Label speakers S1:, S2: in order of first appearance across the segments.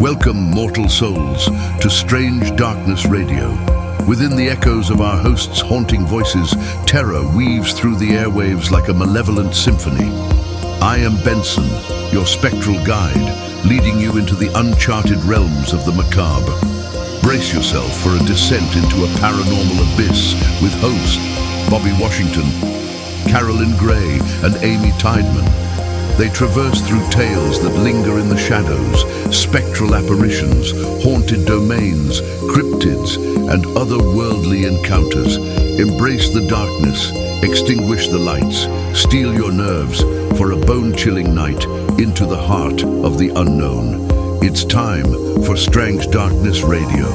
S1: Welcome, mortal souls, to Strange Darkness Radio. Within the echoes of our host's haunting voices, terror weaves through the airwaves like a malevolent symphony. I am Benson, your spectral guide, leading you into the uncharted realms of the macabre. Brace yourself for a descent into a paranormal abyss with hosts Bobby Washington, Carolyn Grey, and Amy Tydeman. They traverse through tales that linger in the shadows, spectral apparitions, haunted domains, cryptids, and otherworldly encounters. Embrace the darkness, extinguish the lights, steel your nerves for a bone-chilling night into the heart of the unknown. It's time for Strange Darkness Radio.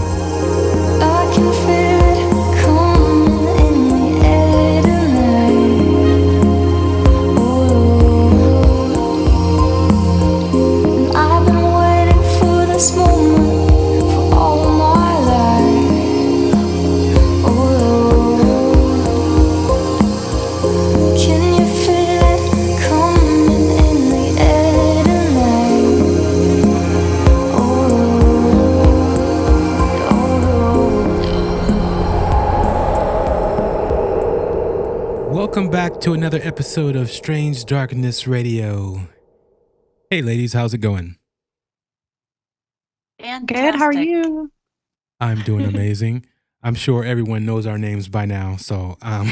S2: I can feel it coming in the air tonight. And I've been waiting for this moment for all my life. Can you feel it coming in the air tonight?
S3: Welcome back to another episode of Strange Darkness Radio. Hey ladies, how's it going?
S4: Good, how are you?
S3: I'm doing amazing. I'm sure everyone knows our names by now, so I'll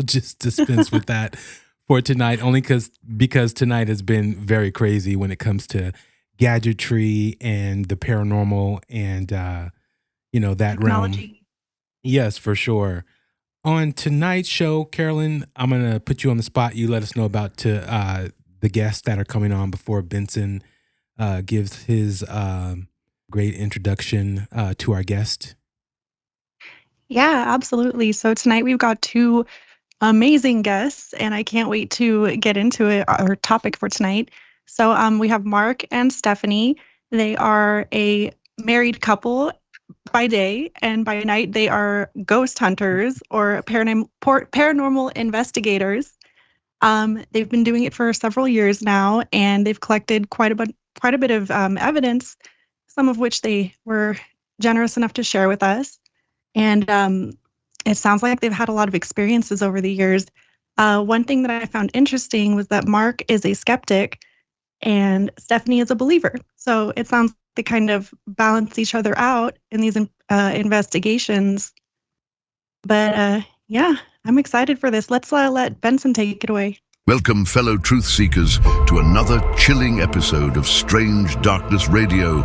S3: just dispense with that for tonight, only because tonight has been very crazy when it comes to gadgetry and the paranormal and that
S4: Technology.
S3: realm. Yes, for sure. On tonight's show, Carolyn, I'm going to put you on the spot. You let us know about the guests that are coming on before Benson gives his great introduction to our guest.
S4: Yeah, absolutely. So tonight we've got two amazing guests, and I can't wait to get into it, our topic for tonight. So we have Mark and Stephanie. They are a married couple by day, and by night they are ghost hunters or paranormal investigators. They've been doing it for several years now, and they've collected quite a bit of evidence, some of which they were generous enough to share with us. And it sounds like they've had a lot of experiences over the years. One thing that I found interesting was that Mark is a skeptic and Stephanie is a believer. So it sounds like they kind of balance each other out in these investigations. But yeah, I'm excited for this. Let's let Benson take it away.
S1: Welcome, fellow truth seekers, to another chilling episode of Strange Darkness Radio,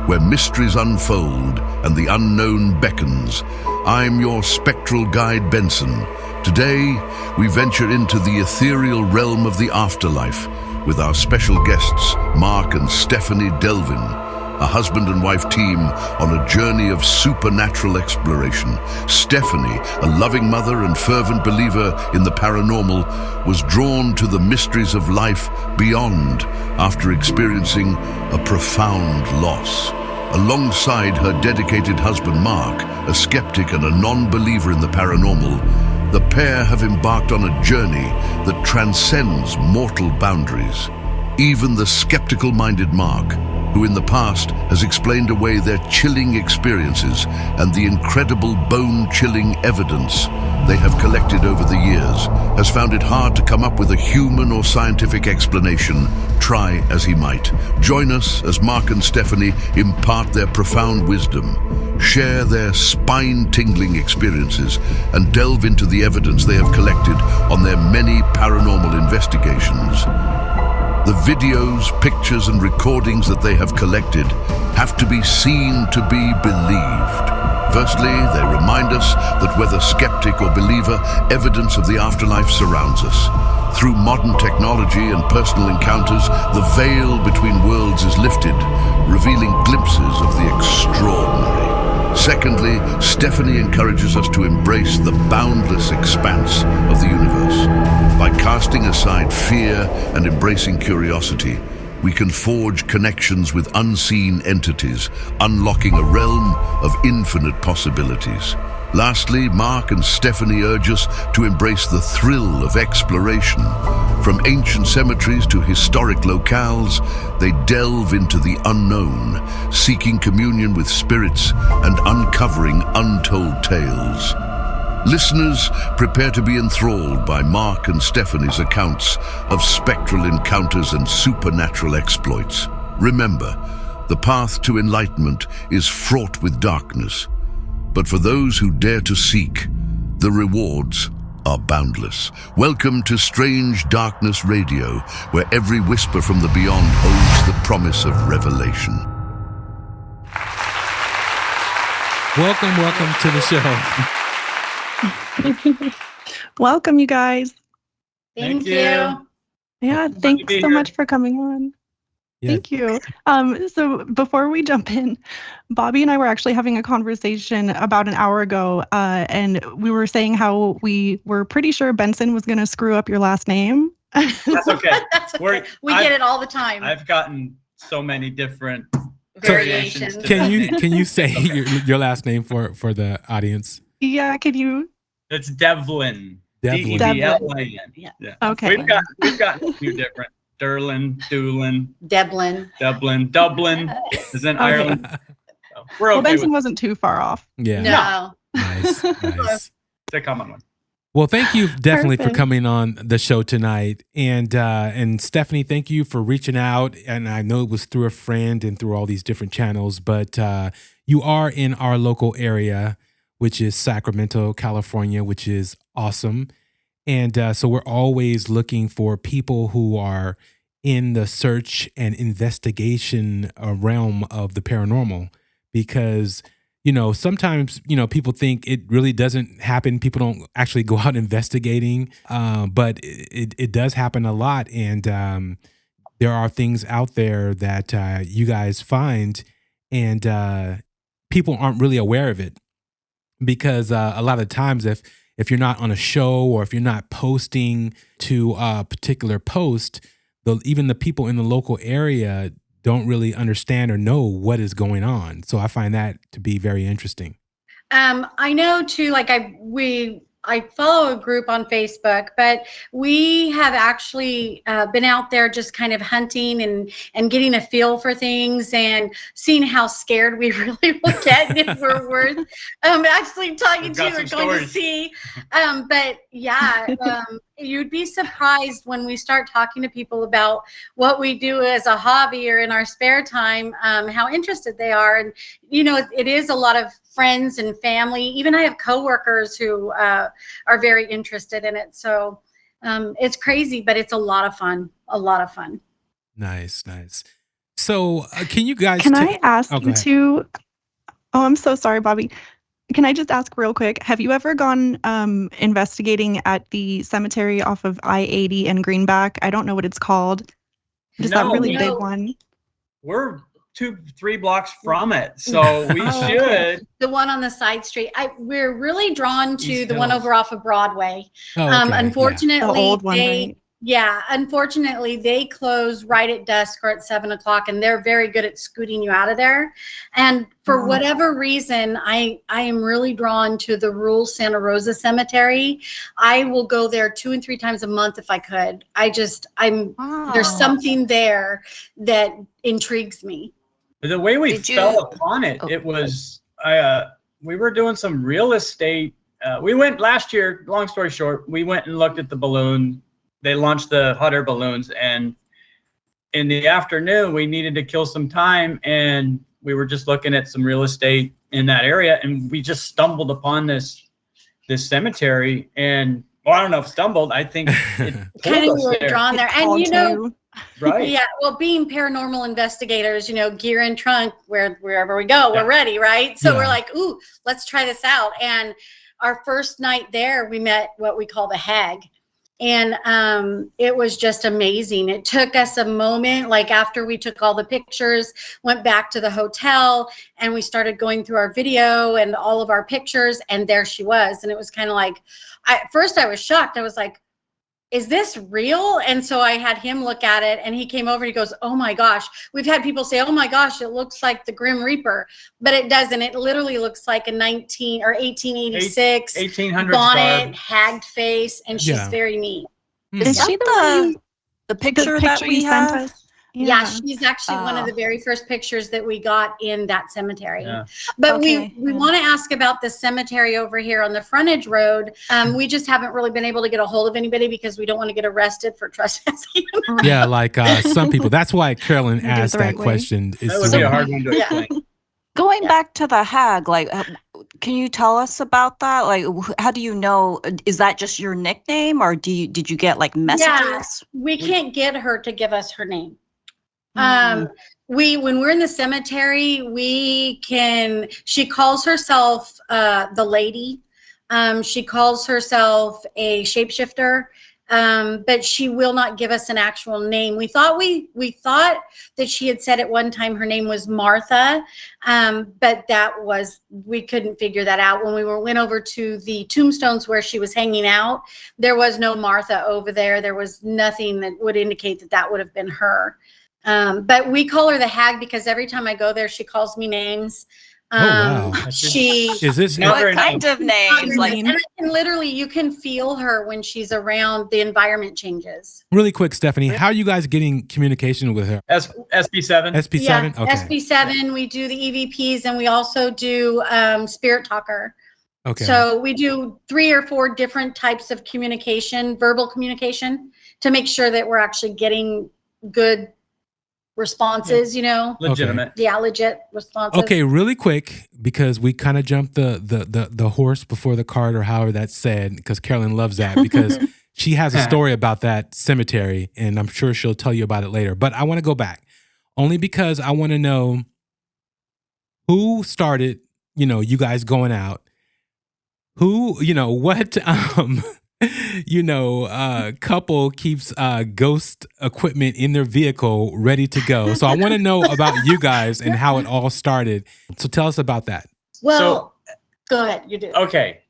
S1: where mysteries unfold and the unknown beckons. I'm your spectral guide, Benson. Today, we venture into the ethereal realm of the afterlife with our special guests, Mark and Stephanie Devlin, a husband and wife team on a journey of supernatural exploration. Stephanie, a loving mother and fervent believer in the paranormal, was drawn to the mysteries of life beyond after experiencing a profound loss. Alongside her dedicated husband Mark, a skeptic and a non-believer in the paranormal, the pair have embarked on a journey that transcends mortal boundaries. Even the skeptical-minded Mark, who in the past has explained away their chilling experiences and the incredible bone-chilling evidence they have collected over the years, has found it hard to come up with a human or scientific explanation, try as he might. Join us as Mark and Stephanie impart their profound wisdom, share their spine-tingling experiences, and delve into the evidence they have collected on their many paranormal investigations. The videos, pictures, and recordings that they have collected have to be seen to be believed. Firstly, they remind us that whether skeptic or believer, evidence of the afterlife surrounds us. Through modern technology and personal encounters, the veil between worlds is lifted, revealing glimpses of the extraordinary. Secondly, Stephanie encourages us to embrace the boundless expanse of the universe. By casting aside fear and embracing curiosity, we can forge connections with unseen entities, unlocking a realm of infinite possibilities. Lastly, Mark and Stephanie urge us to embrace the thrill of exploration. From ancient cemeteries to historic locales, they delve into the unknown, seeking communion with spirits and uncovering untold tales. Listeners, prepare to be enthralled by Mark and Stephanie's accounts of spectral encounters and supernatural exploits. Remember, the path to enlightenment is fraught with darkness. But for those who dare to seek, the rewards are boundless. Welcome to Strange Darkness Radio, where every whisper from the beyond holds the promise of revelation.
S3: Welcome to the show.
S4: Welcome, you guys.
S5: Thank you.
S4: Yeah, thanks so much for coming on.
S3: Yeah.
S4: Thank you. So before we jump in, Bobby and I were actually having a conversation about an hour ago, and we were saying how we were pretty sure Benson was going to screw up your last name.
S5: That's okay.
S6: That's okay. We get it all the time.
S5: I've gotten so many different
S6: Variations.
S5: to
S3: Can you say your last name for the audience?
S4: Yeah, could you?
S5: It's Devlin.
S3: Devlin.
S5: Devlin.
S6: Yeah.
S4: Okay.
S5: We've got a few different. Doolin,
S6: Devlin.
S5: Dublin is in Ireland. So we're
S4: Well,
S5: okay
S4: Benson
S5: with
S4: wasn't too far off.
S3: Yeah.
S6: No.
S3: Nice.
S5: it's a common one.
S3: Well, thank you definitely for
S4: Perfect.
S3: coming on the show tonight. And Stephanie, thank you for reaching out. And I know it was through a friend and through all these different channels, but you are in our local area, which is Sacramento, California, which is awesome. And so we're always looking for people who are in the search and investigation realm of the paranormal, because, sometimes, people think it really doesn't happen. People don't actually go out investigating, but it does happen a lot. And there are things out there that you guys find, and people aren't really aware of it, because a lot of times if you're not on a show or if you're not posting to a particular post, even the people in the local area don't really understand or know what is going on. So I find that to be very interesting.
S6: I know too, like I follow a group on Facebook, but we have actually been out there just kind of hunting and getting a feel for things and seeing how scared we really will get if we're worth actually talking to or going
S5: stories.
S6: to see. But yeah, you'd be surprised when we start talking to people about what we do as a hobby or in our spare time, how interested they are. And, it is a lot of friends and family. Even I have coworkers who are very interested in it. So it's crazy, but it's a lot of fun.
S3: Nice. So can you guys...
S4: Can I ask
S3: go
S4: you
S3: ahead.
S4: to? Oh, I'm so sorry, Bobby. Can I just ask real quick? Have you ever gone investigating at the cemetery off of I-80 and Greenback? I don't know what it's called. Just that
S5: No,
S4: really
S6: no.
S4: big one.
S5: We're 2-3 blocks from it, so we should.
S6: The one on the side street. We're really drawn to
S5: East
S6: the one
S5: Hills.
S6: over off of Broadway.
S3: Oh, okay, yeah.
S6: Unfortunately,
S4: The old one, right?
S6: Unfortunately, they close right at dusk or at 7 o'clock, and they're very good at scooting you out of there. And for whatever reason, I am really drawn to the rural Santa Rosa Cemetery. I will go there 2 and 3 times a month if I could. There's something there that intrigues me.
S5: The way we
S7: Did you-
S5: fell upon it,
S7: Oh.
S5: it was we were doing some real estate. We went last year. Long story short, we went and looked at the balloon. They launched the hot air balloons, and in the afternoon, we needed to kill some time, and we were just looking at some real estate in that area, and we just stumbled upon this cemetery. And I don't know if stumbled. I think it pulled
S6: Kind of
S5: us
S6: were
S5: there.
S6: drawn there,
S4: Called
S6: and
S4: you.
S5: Right.
S6: Yeah, well, being paranormal investigators, gear and trunk, wherever we go, we're ready, right? So
S3: Yeah.
S6: we're like, ooh, let's try this out. And our first night there, we met what we call the hag. And it was just amazing. It took us a moment, like after we took all the pictures, went back to the hotel, and we started going through our video and all of our pictures, and there she was. And it was kind of like, at first I was shocked. I was like, is this real? And so I had him look at it, and he came over and he goes, oh my gosh. We've had people say, oh my gosh, it looks like the Grim Reaper, but it doesn't. It literally looks like a 1886
S5: 1800s
S6: bonnet,
S5: garb.
S6: hagged face, and she's very neat.
S7: Is she the picture that we
S4: sent
S7: have?
S4: us?
S6: Yeah, she's actually one of the very first pictures that we got in that cemetery.
S5: Yeah.
S6: But we want to ask about the cemetery over here on the frontage road. We just haven't really been able to get a hold of anybody because we don't want to get arrested for trespassing.
S3: Yeah, like some people. That's why Carolyn asked that question.
S5: That would be a hard one to explain.
S7: Going back to the hag, like, can you tell us about that? Like, how do you know? Is that just your nickname, or did you get like messages?
S6: Yeah, we can't get her to give us her name. When we're in the cemetery, she calls herself the lady. She calls herself a shapeshifter, but she will not give us an actual name. We thought that she had said at one time her name was Martha, but we couldn't figure that out. When we went over to the tombstones where she was hanging out, there was no Martha over there. There was nothing that would indicate that would have been her. But we call her the hag because every time I go there, she calls me names.
S3: Wow. Is this
S7: what kind of names? Like,
S6: and literally, you can feel her when she's around. The environment changes.
S3: Really quick, Stephanie, how are you guys getting communication with her?
S5: SB7.
S3: SB7?
S6: Yeah,
S3: Okay.
S6: SB7. We do the EVPs, and we also do Spirit Talker.
S3: Okay.
S6: So we do 3 or 4 different types of communication, verbal communication, to make sure that we're actually getting good responses,
S5: Legitimate.
S6: Yeah, legit responses.
S3: Okay, really quick, because we kind of jumped the horse before the cart, or however that's said, because Carolyn loves that, because she has a story about that cemetery, and I'm sure she'll tell you about it later. But I want to go back, only because I want to know who started, you guys going out, who, what, couple keeps ghost equipment in their vehicle ready to go. So I want to know about you guys and how it all started. So tell us about that.
S6: Well, go ahead. You do.
S5: Okay.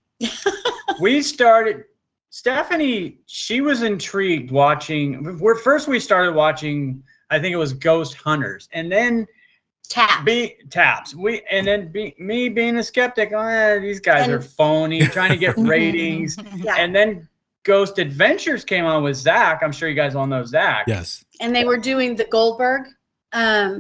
S5: We started, Stephanie, she was intrigued watching, we started watching, I think it was Ghost Hunters, and then Taps. Me being a skeptic, these guys are phony, trying to get ratings.
S6: Yeah.
S5: And then Ghost Adventures came on with Zach. I'm sure you guys all know Zach.
S3: Yes.
S6: And they were doing the Goldberg.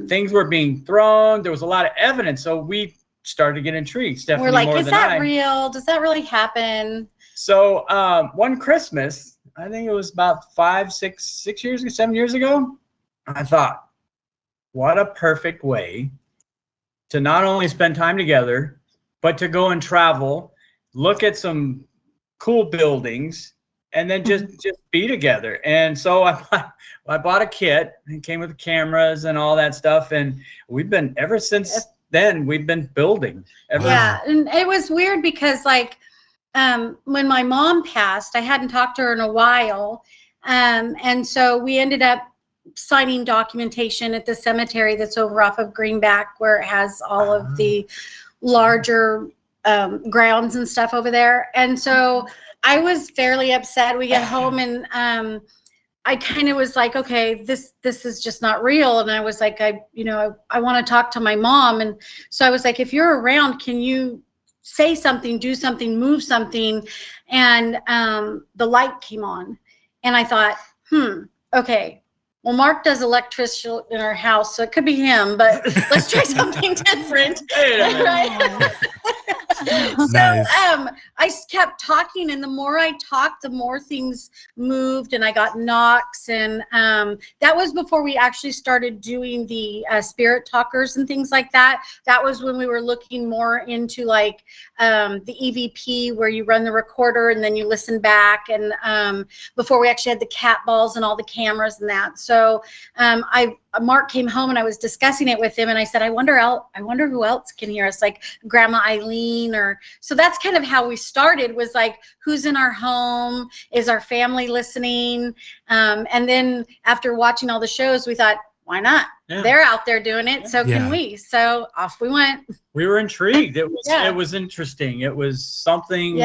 S5: Things were being thrown. There was a lot of evidence, so we stared to get intrigued. Stephanie,
S6: we're like,
S5: more
S6: is
S5: than
S6: that
S5: I.
S6: real? Does that really happen?
S5: So one Christmas, I think it was about 7 years ago, I thought, what a perfect way to not only spend time together, but to go and travel, look at some cool buildings, and then just be together. And so I bought a kit. It came with cameras and all that stuff, and we've been ever since then. We've been building.
S6: Yeah, and it was weird because when my mom passed, I hadn't talked to her in a while, and so we ended up signing documentation at the cemetery that's over off of Greenback, where it has all of the larger grounds and stuff over there. And so I was fairly upset. We get home, and I kind of was like, okay, this is just not real. And I was like, I want to talk to my mom. And so I was like, if you're around, can you say something, do something, move something? And the light came on, and I thought, okay. Well, Mark does electricity in our house, so it could be him, but let's try something different. Right?
S3: Nice.
S6: So I kept talking, and the more I talked, the more things moved, and I got knocks, and that was before we actually started doing the spirit talkers and things like that. That was when we were looking more into the EVP, where you run the recorder and then you listen back, and before we actually had the cat balls and all the cameras and that. So Mark came home, and I was discussing it with him, and I said, I wonder who else can hear us, like Grandma Eileen, or so that's kind of how we started, was like, who's in our home? Is our family listening? And then after watching all the shows, we thought, why not? Yeah. They're out there doing it, so can we? So off we went.
S5: We were intrigued. It was interesting. It was something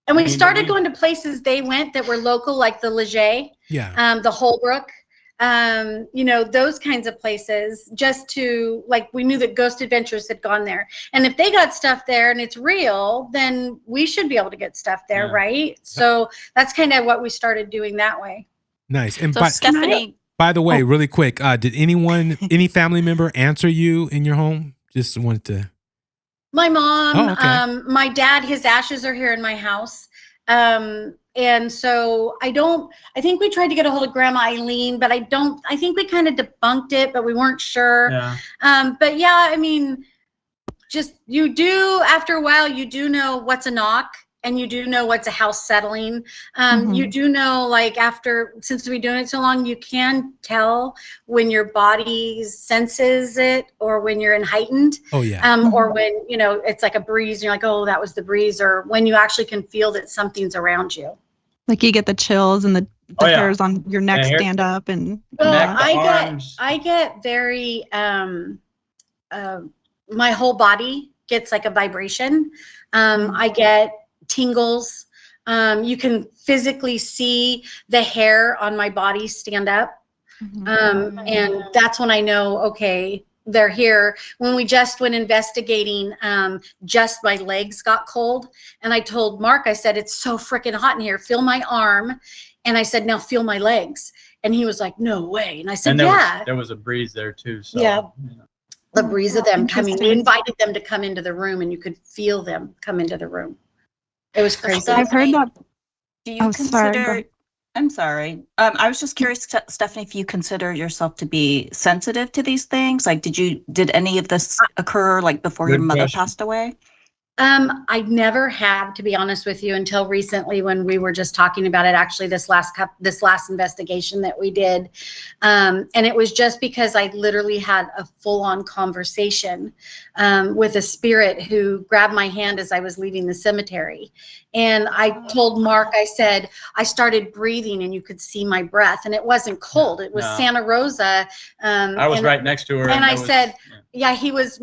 S6: And we started going to places they went that were local, like the Leger, the Holbrook, those kinds of places, just to, like, we knew that Ghost Adventures had gone there. And if they got stuff there and it's real, then we should be able to get stuff there, right? So that's kind of what we started doing that way.
S3: Nice. And
S7: so Stephanie,
S3: by the way, really quick, did any family member answer you in your home? Just wanted to.
S6: My mom,
S3: Oh, okay.
S6: My dad, his ashes are here in my house. And so I think we tried to get a hold of Grandma Eileen, but I think we kind of debunked it, but we weren't sure.
S5: Yeah.
S6: But yeah, I mean, just after a while, you do know what's a knock. And you do know what's a house settling. You do know, like, since we've been doing it so long, you can tell when your body senses it or when you're in heightened.
S3: Oh, yeah.
S6: Or when, it's like a breeze and you're like, oh, that was the breeze. Or when you actually can feel that something's around you.
S4: Like you get the chills and the hairs on your neck stand up. And
S6: I get very, my whole body gets like a vibration. I get tingles. You can physically see the hair on my body stand up. And that's when I know, okay, they're here. When we just went investigating, just my legs got cold. And I told Mark, I said, it's so freaking hot in here. Feel my arm. And I said, now feel my legs. And he was like, no way. And I said,
S5: there was a breeze there too. So,
S6: the breeze of them coming. We invited them to come into the room and you could feel them come into the room. It was crazy.
S4: I've heard that.
S7: Do you consider? I'm sorry. I was just curious, Stephanie, if you consider yourself to be sensitive to these things. Like, did any of this occur like before your mother passed away?
S6: I never have, to be honest with you, until recently when we were just talking about it. Actually, this last investigation that we did, and it was just because I literally had a full-on conversation with a spirit who grabbed my hand as I was leaving the cemetery. And I told Mark, I said, I started breathing and you could see my breath, and it wasn't cold. It was Santa Rosa.
S5: I was right next to her.
S6: And I said, he was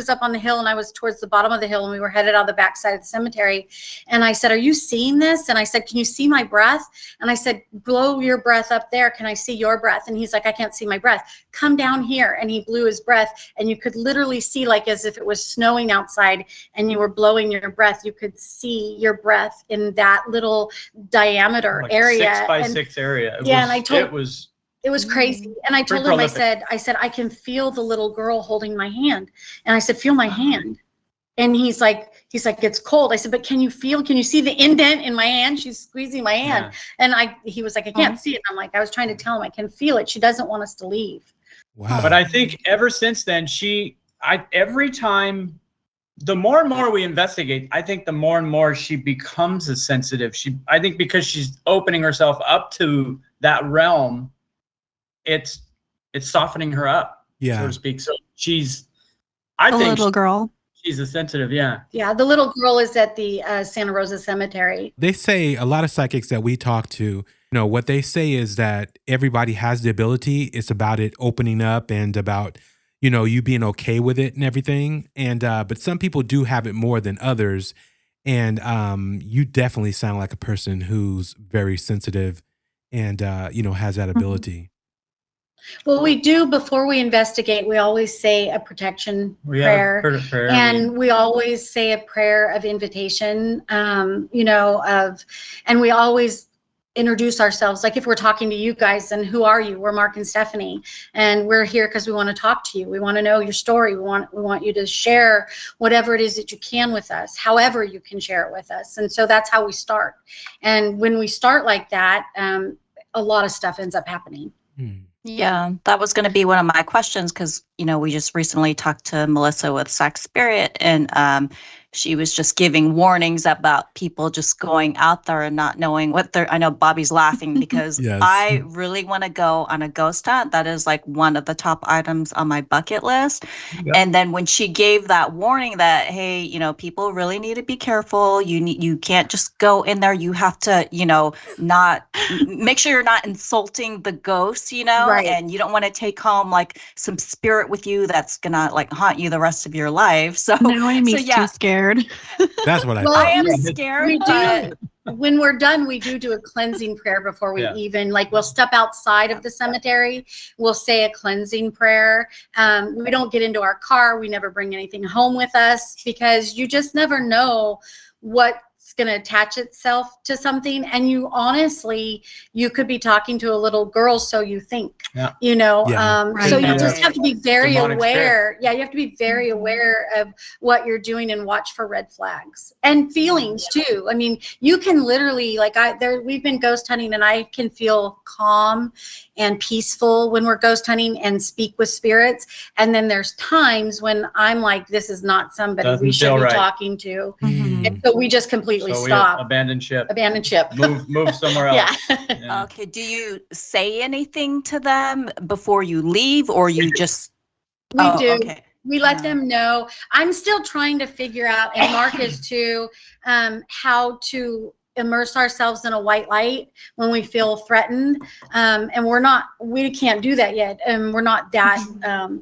S6: up on the hill and I was towards the bottom of the hill and we were headed out the backside of the cemetery. And I said, are you seeing this? And I said, can you see my breath? And I said, blow your breath up there. Can I see your breath? And he's like, I can't see my breath. Come down here. And he blew his breath and you could literally see, like as if it was snowing outside and you were blowing your breath, you could see your breath in that little diameter area.
S5: 6 by 6 area.
S6: It was crazy. And I told him, I said, I can feel the little girl holding my hand. And I said, feel my hand. And he's like, it's cold. I said, but can you see the indent in my hand? She's squeezing my hand. And he was like, I can't see it. I'm like, I was trying to tell him, I can feel it. She doesn't want us to leave.
S3: Wow.
S5: But I think ever since then, every time, the more and more we investigate, I think the more and more she becomes as sensitive. I think because she's opening herself up to that realm, it's softening her up, so to speak. So I think
S4: little girl.
S5: She's a sensitive, yeah.
S6: Yeah, the little girl is at the Santa Rosa Cemetery.
S3: They say, a lot of psychics that we talk to, what they say is that everybody has the ability. It's about it opening up and about, you being okay with it and everything. And but some people do have it more than others. And you definitely sound like a person who's very sensitive and has that ability.
S6: Well, we do, before we investigate, we always say a protection prayer. And we always say a prayer of invitation, and we always introduce ourselves. Like if we're talking to you guys, and who are you? We're Mark and Stephanie, and we're here because we want to talk to you. We want to know your story. We want you to share whatever it is that you can with us, however you can share it with us. And so that's how we start. And when we start like that, a lot of stuff ends up happening.
S7: Yeah, that was going to be one of my questions because, we just recently talked to Melissa with Sac Spirit, and she was just giving warnings about people just going out there and not knowing what they're. I know Bobby's laughing because
S3: Yes.
S7: I really want to go on a ghost hunt. That is like one of the top items on my bucket list.
S5: Yep.
S7: And then when she gave that warning that, hey, people really need to be careful. You can't just go in there. You have to, not make sure you're not insulting the ghosts,
S6: Right.
S7: and you don't want to take home like some spirit with you that's gonna like haunt you the rest of your life. So
S4: Now I'm too scared. scared.
S3: That's what I
S6: Well,
S3: thought.
S7: I am
S5: Yeah.
S7: scared,
S6: we
S7: but
S6: do. When we're done, we do a cleansing prayer before we
S5: Yeah.
S6: even, like, we'll step outside of the cemetery. We'll say a cleansing prayer. We don't get into our car. We never bring anything home with us, because you just never know what's going to attach itself to something. And you honestly, you could be talking to a little girl, so you think,
S5: Yeah.
S6: you know,
S3: Yeah.
S4: Right.
S6: so you
S5: Yeah.
S6: just have to be very
S5: Demonic
S6: aware. Yeah, you have to be very aware of what you're doing and watch for red flags and feelings too. I mean, you can literally, like, we've been ghost hunting, and I can feel calm and peaceful when we're ghost hunting and speak with spirits. And then there's times when I'm like, this is not somebody
S5: Doesn't
S6: we should
S5: feel
S6: be
S5: right.
S6: talking to.
S3: Mm.
S6: And so we just completely
S5: So we
S6: stop,
S5: abandon ship.
S6: abandon ship.
S5: Move somewhere else.
S6: Yeah.
S5: Yeah.
S7: okay. Do you say anything to them before you leave, or you just?
S6: We do.
S7: Okay.
S6: We let them know. I'm still trying to figure out, and Mark is too, how to immerse ourselves in a white light when we feel threatened. And we can't do that yet. And we're not that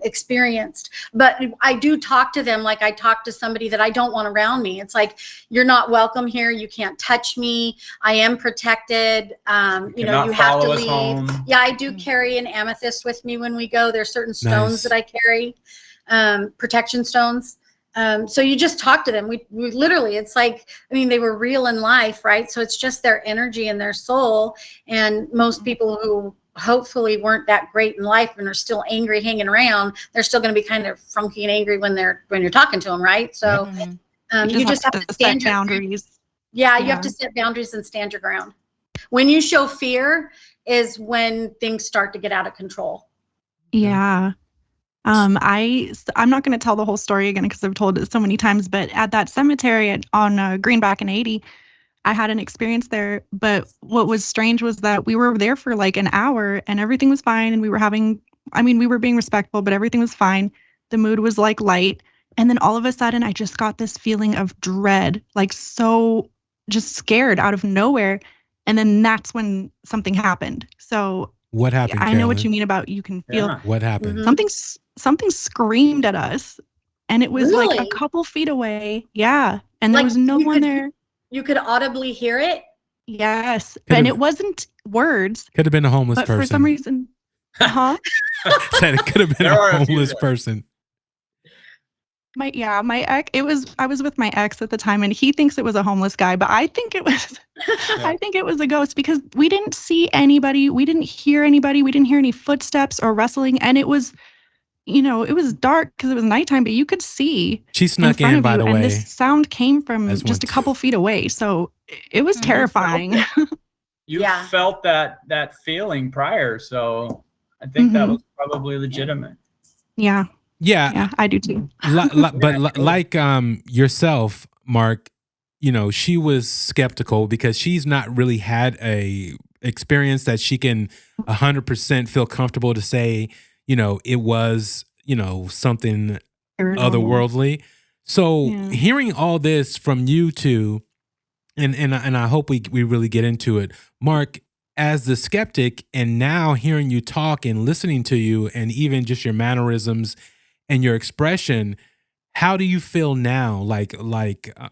S6: experienced. But I do talk to them like I talk to somebody that I don't want around me. It's like, you're not welcome here. You can't touch me. I am protected. You know,
S5: cannot
S6: you have to
S5: follow us
S6: leave.
S5: home.
S6: Yeah, I do carry an amethyst with me when we go. There's certain stones
S3: Nice.
S6: that I carry, protection stones. So you just talk to them. We literally, it's like, I mean, they were real in life, right? So it's just their energy and their soul. And most people who hopefully weren't that great in life and are still angry hanging around, they're still going to be kind of funky and angry when you're talking to them, right? So you just have to
S4: set
S6: stand your
S4: boundaries.
S6: Yeah, you have to set boundaries and stand your ground. When you show fear is when things start to get out of control.
S4: Yeah. I'm not going to tell the whole story again because I've told it so many times, but at that cemetery on Greenback and 80, I had an experience there. But what was strange was that we were there for like an hour and everything was fine. And we were being respectful, but everything was fine. The mood was like light. And then all of a sudden, I just got this feeling of dread, like so just scared out of nowhere. And then that's when something happened. So
S3: What happened,
S4: I know what
S3: Carolyn?
S4: you mean about you can feel
S5: Yeah.
S3: What happened?
S4: something screamed at us, and it was like a
S6: Really?
S4: couple feet away. Yeah, and there
S6: Like,
S4: was no
S6: you
S4: one
S6: could-
S4: there.
S6: You could audibly hear it.
S4: Yes,
S3: Could've-
S4: and it wasn't words,
S3: Could have been a homeless
S4: but
S3: person.
S4: for some reason, huh?
S3: Said it could have been
S5: There
S3: a
S5: are a few
S3: homeless
S5: there.
S3: person.
S4: My ex. I was with my ex at the time, and he thinks it was a homeless guy, but I think it was. I think it was a ghost because we didn't see anybody, we didn't hear anybody, we didn't hear any footsteps or rustling, and it was, it was dark because it was nighttime, but you could see
S3: She snuck
S4: front
S3: in,
S4: of
S3: by
S4: you,
S3: the
S4: and
S3: way.
S4: this sound came from
S3: As
S4: just a
S3: one-
S4: couple feet away, so it was
S7: Mhm.
S4: terrifying.
S5: You
S6: Yeah.
S5: felt that feeling prior, so I think that
S4: Mhm.
S5: was probably legitimate.
S4: Yeah,
S3: Yeah,
S4: I do too.
S3: like yourself, Mark, she was skeptical because she's not really had a experience that she can 100% feel comfortable to say, it was, something
S4: Paranormal.
S3: otherworldly. So
S4: Yeah.
S3: hearing all this from you two, and I hope we really get into it, Mark, as the skeptic, and now hearing you talk and listening to you, and even just your mannerisms and your expression, how do you feel now? Like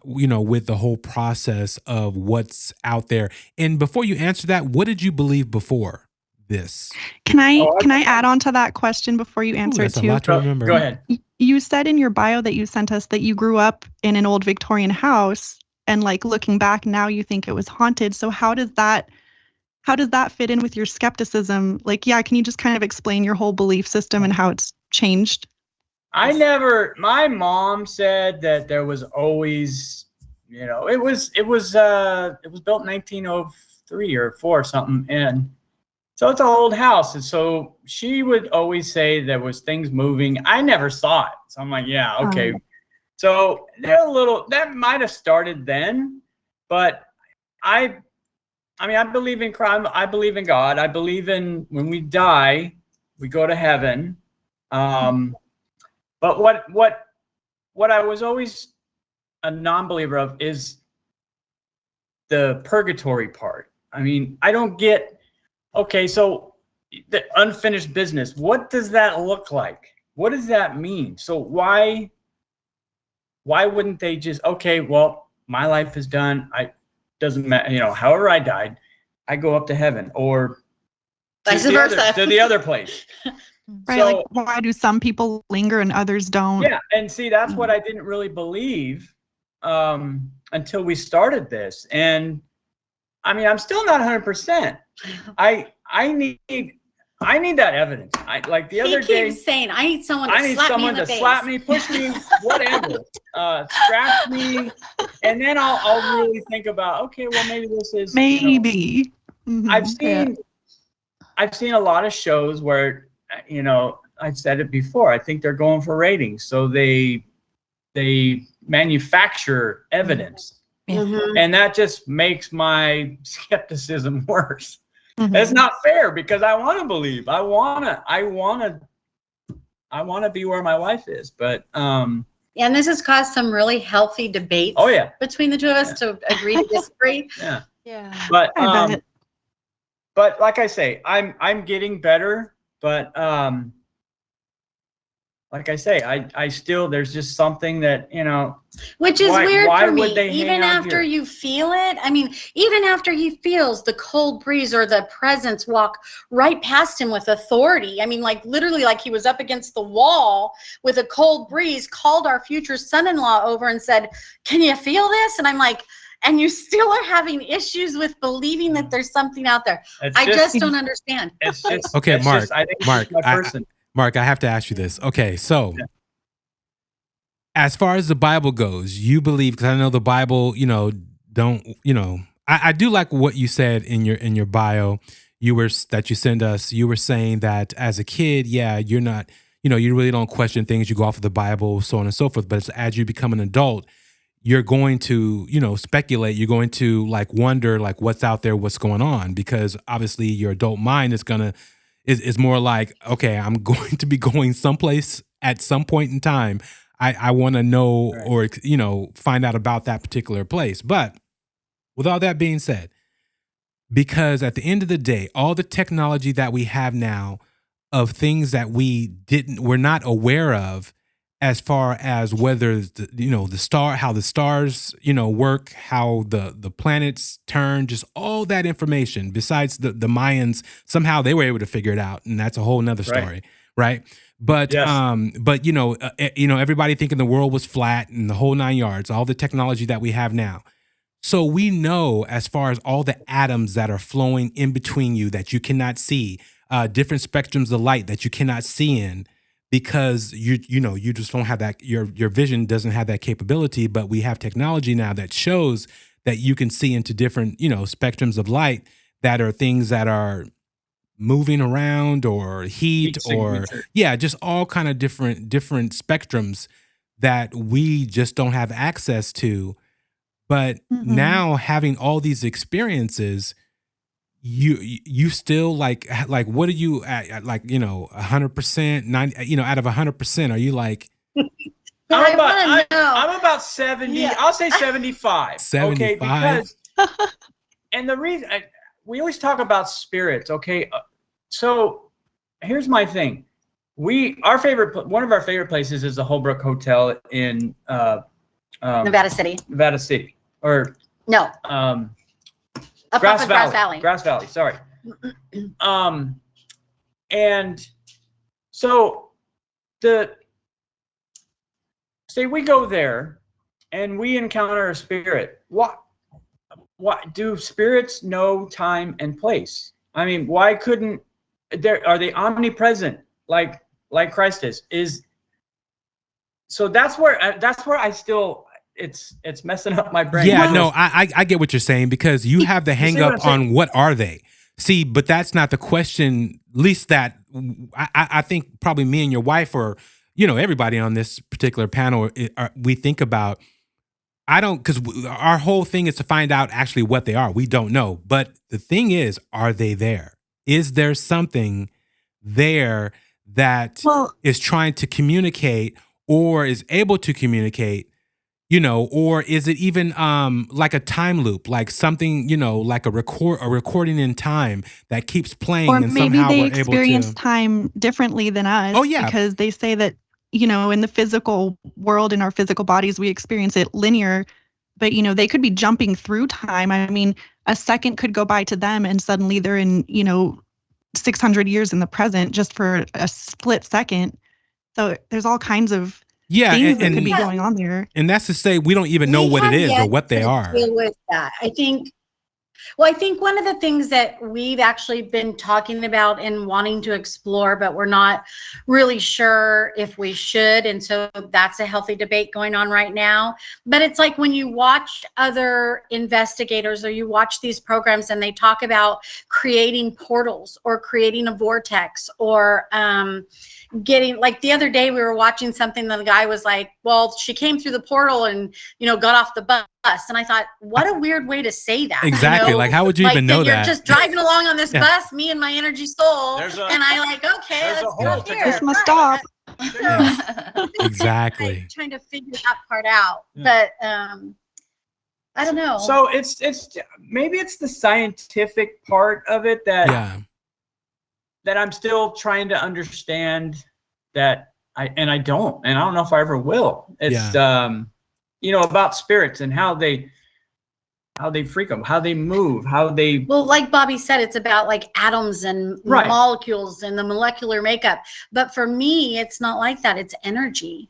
S3: with the whole process of what's out there. And before you answer that, what did you believe before this?
S4: Can I
S5: Oh,
S4: can I add on to that question before you answer
S3: That's
S4: it
S3: a
S4: too?
S3: lot to remember.
S5: Go ahead.
S4: You said in your bio that you sent us that you grew up in an old Victorian house, and like looking back now you think it was haunted. So how does that fit in with your skepticism? Like, yeah, can you just kind of explain your whole belief system and how it's changed?
S5: My mom said that there was always, it was built in 1903 or 4 or something. And so it's an old house. And so she would always say there was things moving. I never saw it. So I'm like, yeah, okay. So that might have started then, but I believe in crime. I believe in God. I believe in when we die, we go to heaven. But what I was always a non-believer of is the purgatory part. I mean, I don't get, okay, so the unfinished business, what does that look like? What does that mean? So why why wouldn't they just, okay, well, my life is done. Doesn't matter, you know, however I died, I go up to heaven or
S6: Vice versa.
S5: to the other place.
S4: Right,
S5: So,
S4: like why do some people linger and others don't?
S5: yeah, and see, that's what I didn't really believe until we started this. And I mean, I'm still not 100%. I need that evidence. Like the other day,
S6: he keeps saying, I need someone to
S5: slap me, push me, whatever, scratch me, and then I'll really think about, okay, well, maybe this is
S4: maybe.
S5: I've seen a lot of shows where, you know, I've said it before, I think they're going for ratings, so they manufacture evidence, and that just makes my skepticism worse. It's not fair because I want to believe. I wanna be where my wife is, but
S6: and this has caused some really healthy debates.
S5: Oh yeah,
S6: between the two of us to agree to disagree.
S5: Yeah. But like I say, I'm getting better. But like I say, I still, there's just something that, you know,
S6: which is weird for me.
S5: Would they
S6: even after you feel it, I mean, even after he feels the cold breeze or the presence walk right past him with authority. I mean, like literally, like he was up against the wall with a cold breeze, called our future son-in-law over and said, "Can you feel this?" And I'm like, and you still are having issues with believing that there's something out there. I just don't understand.
S3: Okay, Mark.
S5: Just, I think
S3: Mark,
S5: my person.
S3: Mark, I have to ask you this. Okay, so as far as the Bible goes, you believe, because I know the Bible, you know, I do like what you said in your bio. That you sent us. You were saying that as a kid, yeah, you're not, you know, you really don't question things. You go off of the Bible, so on and so forth. But as you become an adult, you're going to, you know, speculate. You're going to like wonder like what's out there, what's going on, because obviously your adult mind is more like, okay, I'm going to be going someplace at some point in time. I want to know, right, or, you know, find out about that particular place. But with all that being said, because at the end of the day, all the technology that we have now of things that we're not aware of, as far as whether how the stars, you know, work, how the planets turn, just all that information. Besides the Mayans, somehow they were able to figure it out, and that's a whole nother story, right? But yes. But you know, everybody thinking the world was flat and the whole 9 yards. All the technology that we have now, so we know as far as all the atoms that are flowing in between you that you cannot see, different spectrums of light that you cannot see in. Because you just don't have that, your vision doesn't have that capability, but we have technology now that shows that you can see into different, you know, spectrums of light that are things that are moving around or heat or just all kind of different spectrums that we just don't have access to. But now having all these experiences, you still like what are you at, like, you know, 100%, 90, you know, out of 100%, are you like
S5: I'm about 70. Yeah. I'll say 75.
S3: 75.
S5: Okay, because and the reason we always talk about spirits, okay? So here's my thing. One of our favorite places is the Holbrook Hotel in
S6: Nevada City. Or
S5: no.
S6: Grass Valley.
S5: Sorry. And so say we go there and we encounter a spirit. What do spirits know time and place? I mean, why couldn't are they omnipresent like Christ is? So that's where I still, it's messing up my brain.
S3: Yeah, no, I get what you're saying, because you have the hang up on what are they. See, but that's not the question. At least that I think probably me and your wife, or, you know, everybody on this particular panel, we think about. I don't, because our whole thing is to find out actually what they are. We don't know. But the thing is, are they there? Is there something there that is trying to communicate or is able to communicate? You know, or is it even like a time loop, like something, you know, like a recording in time that keeps playing,
S4: or
S3: and
S4: maybe
S3: somehow
S4: they
S3: we're able to
S4: experience time differently than us.
S3: Oh yeah,
S4: because they say that in the physical world, in our physical bodies, we experience it linear, but they could be jumping through time. I mean, a second could go by to them and suddenly they're in 600 years in the present just for a split second. So there's all kinds of things that could be going on there.
S3: And that's to say we don't even know what it is or what they are.
S6: Deal with that. I think one of the things that we've actually been talking about and wanting to explore, but we're not really sure if we should. And so that's a healthy debate going on right now. But it's like when you watch other investigators or you watch these programs and they talk about creating portals or creating a vortex or getting, like the other day we were watching something that the guy was like, well, she came through the portal and got off the bus. And I thought, what a weird way to say that.
S3: Exactly. Like, how would you even know that?
S6: You're just driving along on this bus, me and my energy soul, and I like, okay, let's go here.
S4: This must stop.
S3: Exactly.
S6: Trying to figure that part out, but I don't know.
S5: So it's maybe it's the scientific part of it that I'm still trying to understand. That I don't know if I ever will. It's about spirits and how they freak them, how they move, how they.
S6: Well, like Bobby said, it's about like atoms and molecules and the molecular makeup. But for me, it's not like that. It's energy.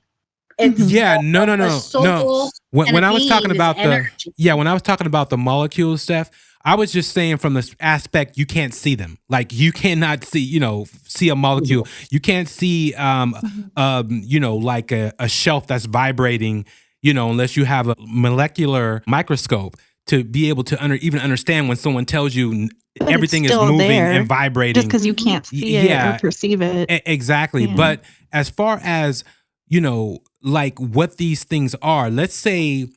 S6: It's
S3: no. When I was talking about when I was talking about the molecules stuff, I was just saying from the aspect you can't see them. Like you cannot see a molecule. You can't see like a shelf that's vibrating. Unless you have a molecular microscope to be able to even understand when someone tells you everything is moving and vibrating.
S4: Just because you can't see it or perceive it.
S3: Exactly. Yeah. But as far as, like what these things are, let's say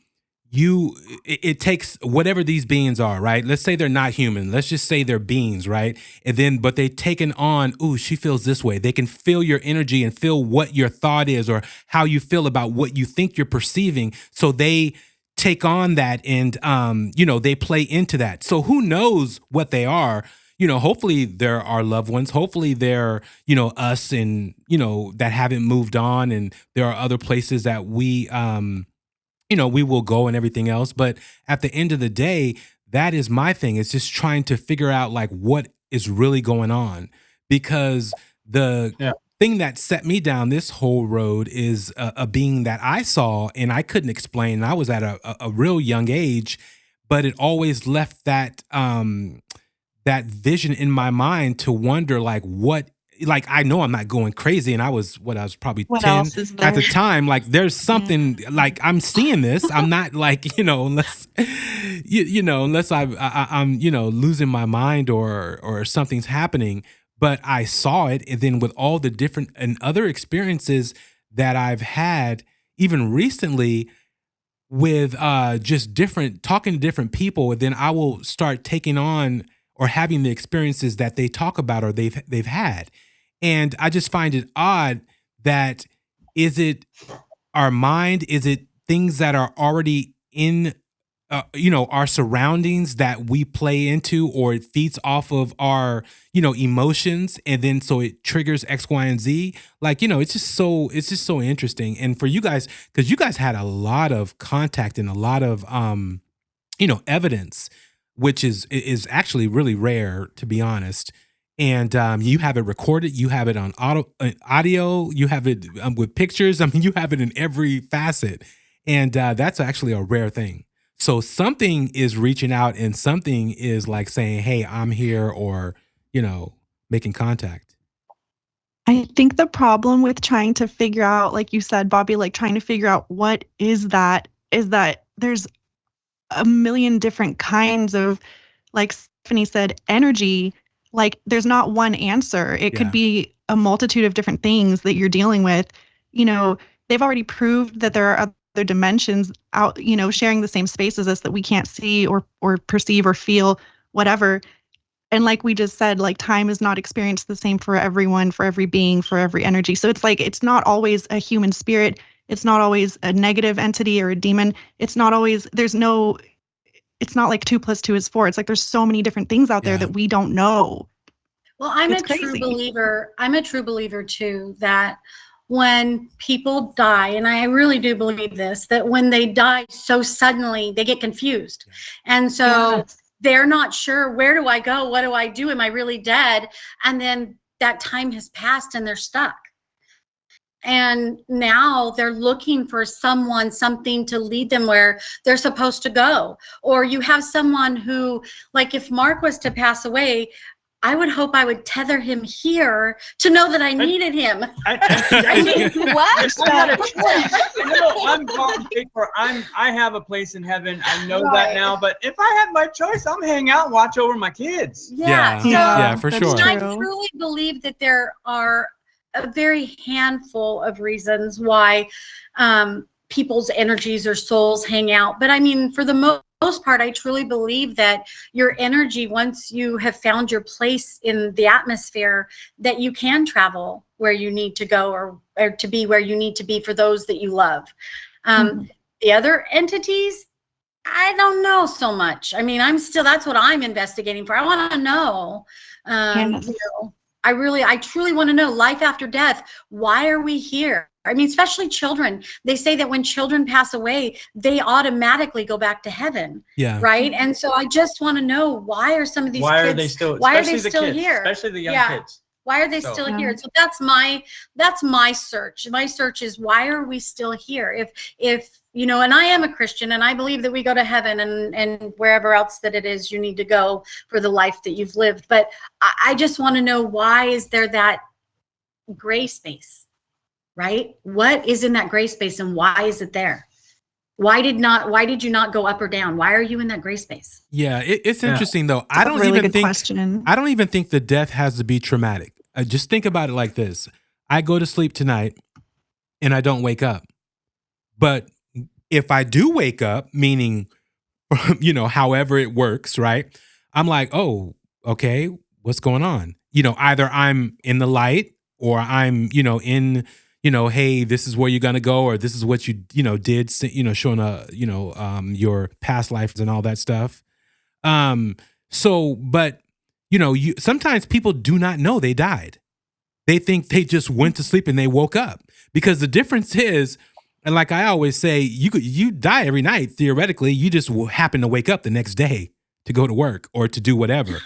S3: it takes whatever these beings are, right? Let's say they're not human. Let's just say they're beings, right? And then, but they've taken on, she feels this way. They can feel your energy and feel what your thought is or how you feel about what you think you're perceiving. So they take on that and, they play into that. So who knows what they are? Hopefully they're our loved ones. Hopefully they're, us and, that haven't moved on. And there are other places that we will go and everything else. But at the end of the day, that is my thing. It's just trying to figure out like what is really going on. Because the thing that set me down this whole road is a being that I saw and I couldn't explain. I was at a real young age, but it always left that that vision in my mind to wonder like what. Like, I know I'm not going crazy, and I was probably 10 at the time. Like, there's something like I'm seeing this. I'm not like, unless I'm losing my mind or something's happening. But I saw it, and then with all the different and other experiences that I've had, even recently, with just talking to different people, and then I will start taking on or having the experiences that they talk about or they've had. And I just find it odd that is it our mind? Is it things that are already in, our surroundings that we play into, or it feeds off of our, emotions, and then so it triggers X, Y, and Z. Like, it's just so interesting. And for you guys, because you guys had a lot of contact and a lot of, evidence, which is actually really rare, to be honest. And you have it recorded, you have it on audio, you have it with pictures. I mean, you have it in every facet. And that's actually a rare thing. So something is reaching out and something is like saying, hey, I'm here, or, making contact.
S4: I think the problem with trying to figure out, like you said, Bobby, like trying to figure out what is that there's a million different kinds of, like Stephanie said, energy. Like, there's not one answer. It could be a multitude of different things that you're dealing with. They've already proved that there are other dimensions out, sharing the same space as us that we can't see or perceive or feel, whatever. And like we just said, like, time is not experienced the same for everyone, for every being, for every energy. So it's like, it's not always a human spirit. It's not always a negative entity or a demon. It's not always, it's not like 2 + 2 is 4. It's like there's so many different things out there that we don't know.
S6: Well, I'm a true believer too that when people die, and I really do believe this, that when they die so suddenly, they get confused. And so they're not sure, where do I go? What do I do? Am I really dead? And then that time has passed and they're stuck. And now they're looking for someone, something to lead them where they're supposed to go. Or you have someone who, like if Mark was to pass away, I would hope I would tether him here to know that I needed him.
S5: I have a place in heaven. I know that now. But if I had my choice, I'm hang out and watch over my kids.
S3: Yeah, for sure.
S6: I truly believe that there are a very handful of reasons why people's energies or souls hang out. But I mean, for the most part, I truly believe that your energy, once you have found your place in the atmosphere, that you can travel where you need to go, or to be where you need to be for those that you love. The other entities, I don't know so much. I mean, that's what I'm investigating for. I want to know, you know, I truly want to know, life after death, why are we here? I mean, especially children. They say that when children pass away, they automatically go back to heaven. Yeah. Right. And so I just want to know, why are some of these kids, why are they still here?
S5: Especially the young kids.
S6: Why are they still here? So that's my search. My search is, why are we still here? If you know, and I am a Christian, and I believe that we go to heaven and wherever else that it is you need to go for the life that you've lived. But I just want to know, why is there that gray space, right? What is in that gray space, and why is it there? Why did you not go up or down? Why are you in that gray space?
S3: Yeah, it's interesting though. I don't even think the death has to be traumatic. Just think about it like this. I go to sleep tonight and I don't wake up. But if I do wake up, meaning, you know, however it works, right? I'm like, oh, okay, what's going on? You know, either I'm in the light, or I'm, you know, in, you know, hey, this is where you're going to go, or this is what you know, did, you know, showing your past lives and all that stuff. But you know, sometimes people do not know they died. They think they just went to sleep and they woke up, because the difference is, and like I always say, you die every night. Theoretically, you just happen to wake up the next day to go to work or to do whatever.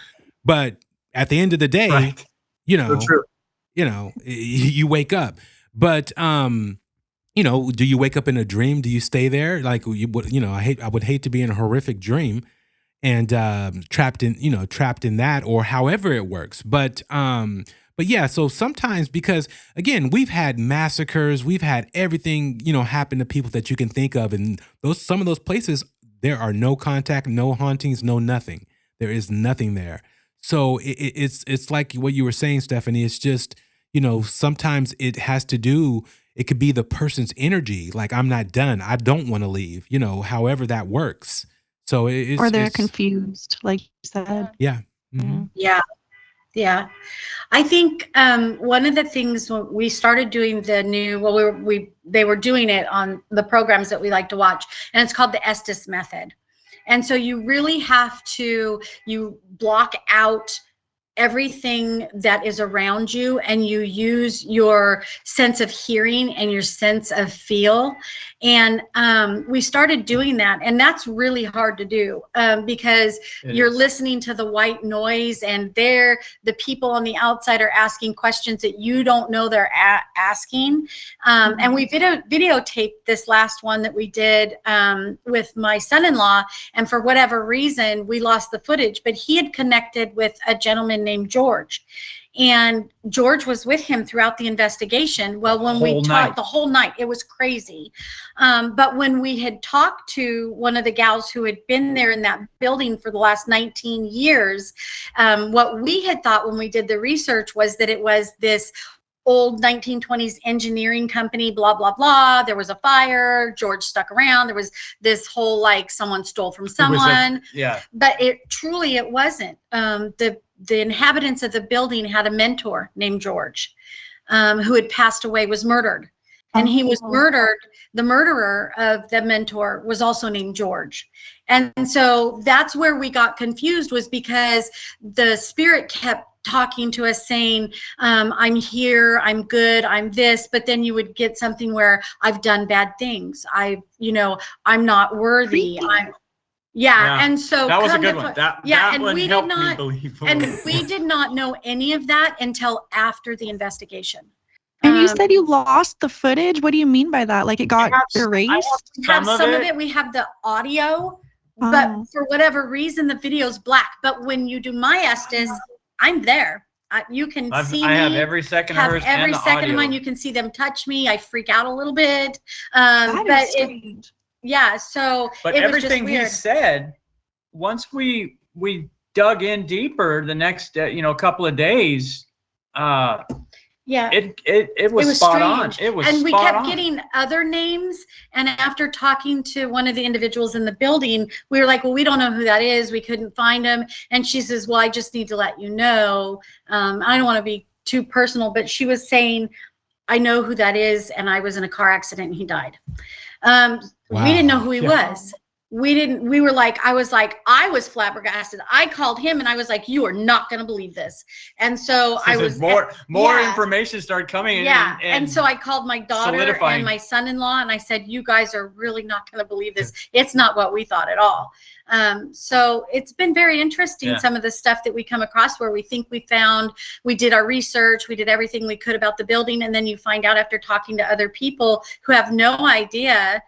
S3: But at the end of the day, you know, you wake up. But you know, do you wake up in a dream? Do you stay there? Like, you know, I would hate to be in a horrific dream and trapped in that, or however it works. But yeah, so sometimes, because again, we've had massacres, we've had everything, you know, happen to people that you can think of, and some of those places, there are no contact, no hauntings, no nothing. There is nothing there. So it's like what you were saying, Stephanie. It's just, you know, sometimes it could be the person's energy. Like, I'm not done. I don't want to leave, you know, however that works. So
S4: or they're confused, like you said.
S3: Yeah. Mm-hmm.
S6: Yeah. I think one of the things when we started doing they were doing it on the programs that we like to watch, and it's called the Estes method. And so you really have to, you block out everything that is around you, and you use your sense of hearing and your sense of feel. And we started doing that, and that's really hard to do because you're listening to the white noise, and the people on the outside are asking questions that you don't know they're asking. And we videotaped this last one that we did with my son-in-law, and for whatever reason we lost the footage, but he had connected with a gentleman named George. And George was with him throughout the investigation. Well, when we talked the whole night, it was crazy. But when we had talked to one of the gals who had been there in that building for the last 19 years, what we had thought when we did the research was that it was this old 1920s engineering company, blah, blah, blah. There was a fire. George stuck around. There was this whole, like, someone stole from someone. But it wasn't. The inhabitants of the building had a mentor named George, who had passed away, was murdered. And he was murdered. The murderer of the mentor was also named George. And so that's where we got confused, was because the spirit kept talking to us saying, I'm here, I'm good, I'm this, but then you would get something where I've done bad things. I'm not worthy. And so
S5: that was a good one. That one
S6: we
S5: helped
S6: did not,
S5: me believe.
S6: and we did not know any of that until after the investigation.
S4: And you said you lost the footage. What do you mean by that? Like it got erased?
S6: We have some of it. We have the audio, but for whatever reason, the video's black. But when you do my Estes, I'm there. You can see me.
S5: I have every second of hers
S6: every
S5: and the
S6: second
S5: audio.
S6: of mine. You can see them touch me. I freak out a little bit.
S4: That is strange.
S6: So
S5: but
S6: it
S5: everything
S6: was just weird.
S5: he said, once we dug in deeper the next couple of days, it was spot
S6: strange.
S5: on. It was
S6: and we
S5: spot
S6: kept
S5: on.
S6: getting other names, and after talking to one of the individuals in the building, we were like, well, we don't know who that is. We couldn't find him. And she says, well, I just need to let you know. I don't want to be too personal, but she was saying, I know who that is, and I was in a car accident and he died. We didn't know who he was. I was flabbergasted. I called him and I was like, you are not going to believe this. And so
S5: more information started coming.
S6: And so I called my daughter and my son-in-law and I said, you guys are really not going to believe this. It's not what we thought at all. So it's been very interesting, some of the stuff that we come across where we think we found. We did our research, we did everything we could about the building, and then you find out after talking to other people who have no idea.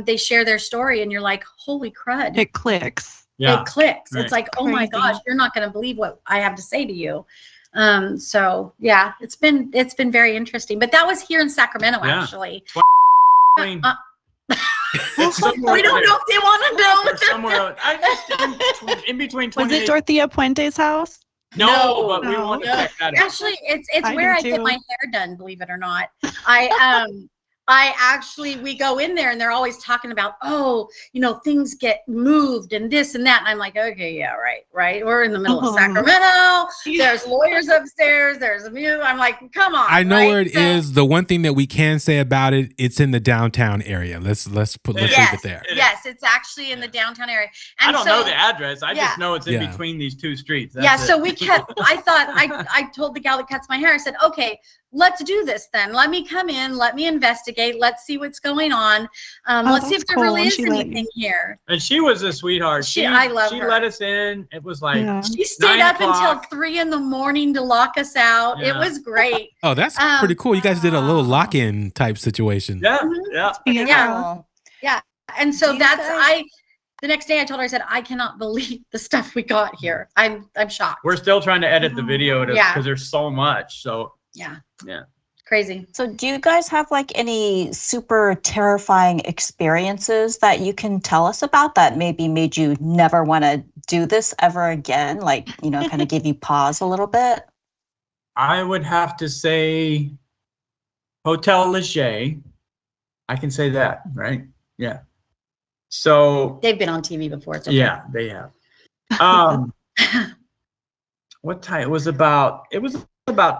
S6: They share their story and you're like, holy crud.
S4: It clicks.
S6: It clicks.
S5: Right.
S6: It's like, oh my gosh, you're not going to believe what I have to say to you. So yeah, it's been very interesting. But that was here in Sacramento, actually.
S5: We don't
S6: know if they want to know.
S5: Somewhere in between 28.
S4: Was it Dorothea Puente's house?
S5: No, but we want to check that out.
S6: Actually, it's where I get my hair done, believe it or not. We go in there and they're always talking about, things get moved and this and that. And I'm like, okay, yeah, right. We're in the middle of Sacramento. There's lawyers upstairs. There's a mute. I'm like, come on.
S3: I know where it is. The one thing that we can say about it, it's in the downtown area. Let's leave it there.
S6: Yes, it's actually in the downtown area. And
S5: I don't know the address. I just know it's in between these two streets.
S6: So we kept, I told the gal that cuts my hair, I said, okay, let's do this then. Let me come in. Let me investigate. Let's see what's going on. Let's see if there really is anything here.
S5: And she was a sweetheart.
S6: I love her.
S5: She let us in. It was like
S6: she stayed up until 3 a.m. to lock us out.
S5: Yeah.
S6: It was great.
S3: Oh, that's pretty cool. You guys did a little lock-in type situation.
S5: Yeah.
S6: And so the next day I told her, I said, I cannot believe the stuff we got here. I'm shocked.
S5: We're still trying to edit the video because there's so much. So
S6: yeah.
S7: Crazy. So do you guys have like any super terrifying experiences that you can tell us about that maybe made you never want to do this ever again? Like, kind of give you pause a little bit?
S5: I would have to say Hotel Leger. I can say that, right? Yeah. So
S6: they've been on TV before. It's okay.
S5: Yeah, they have. What time? It was about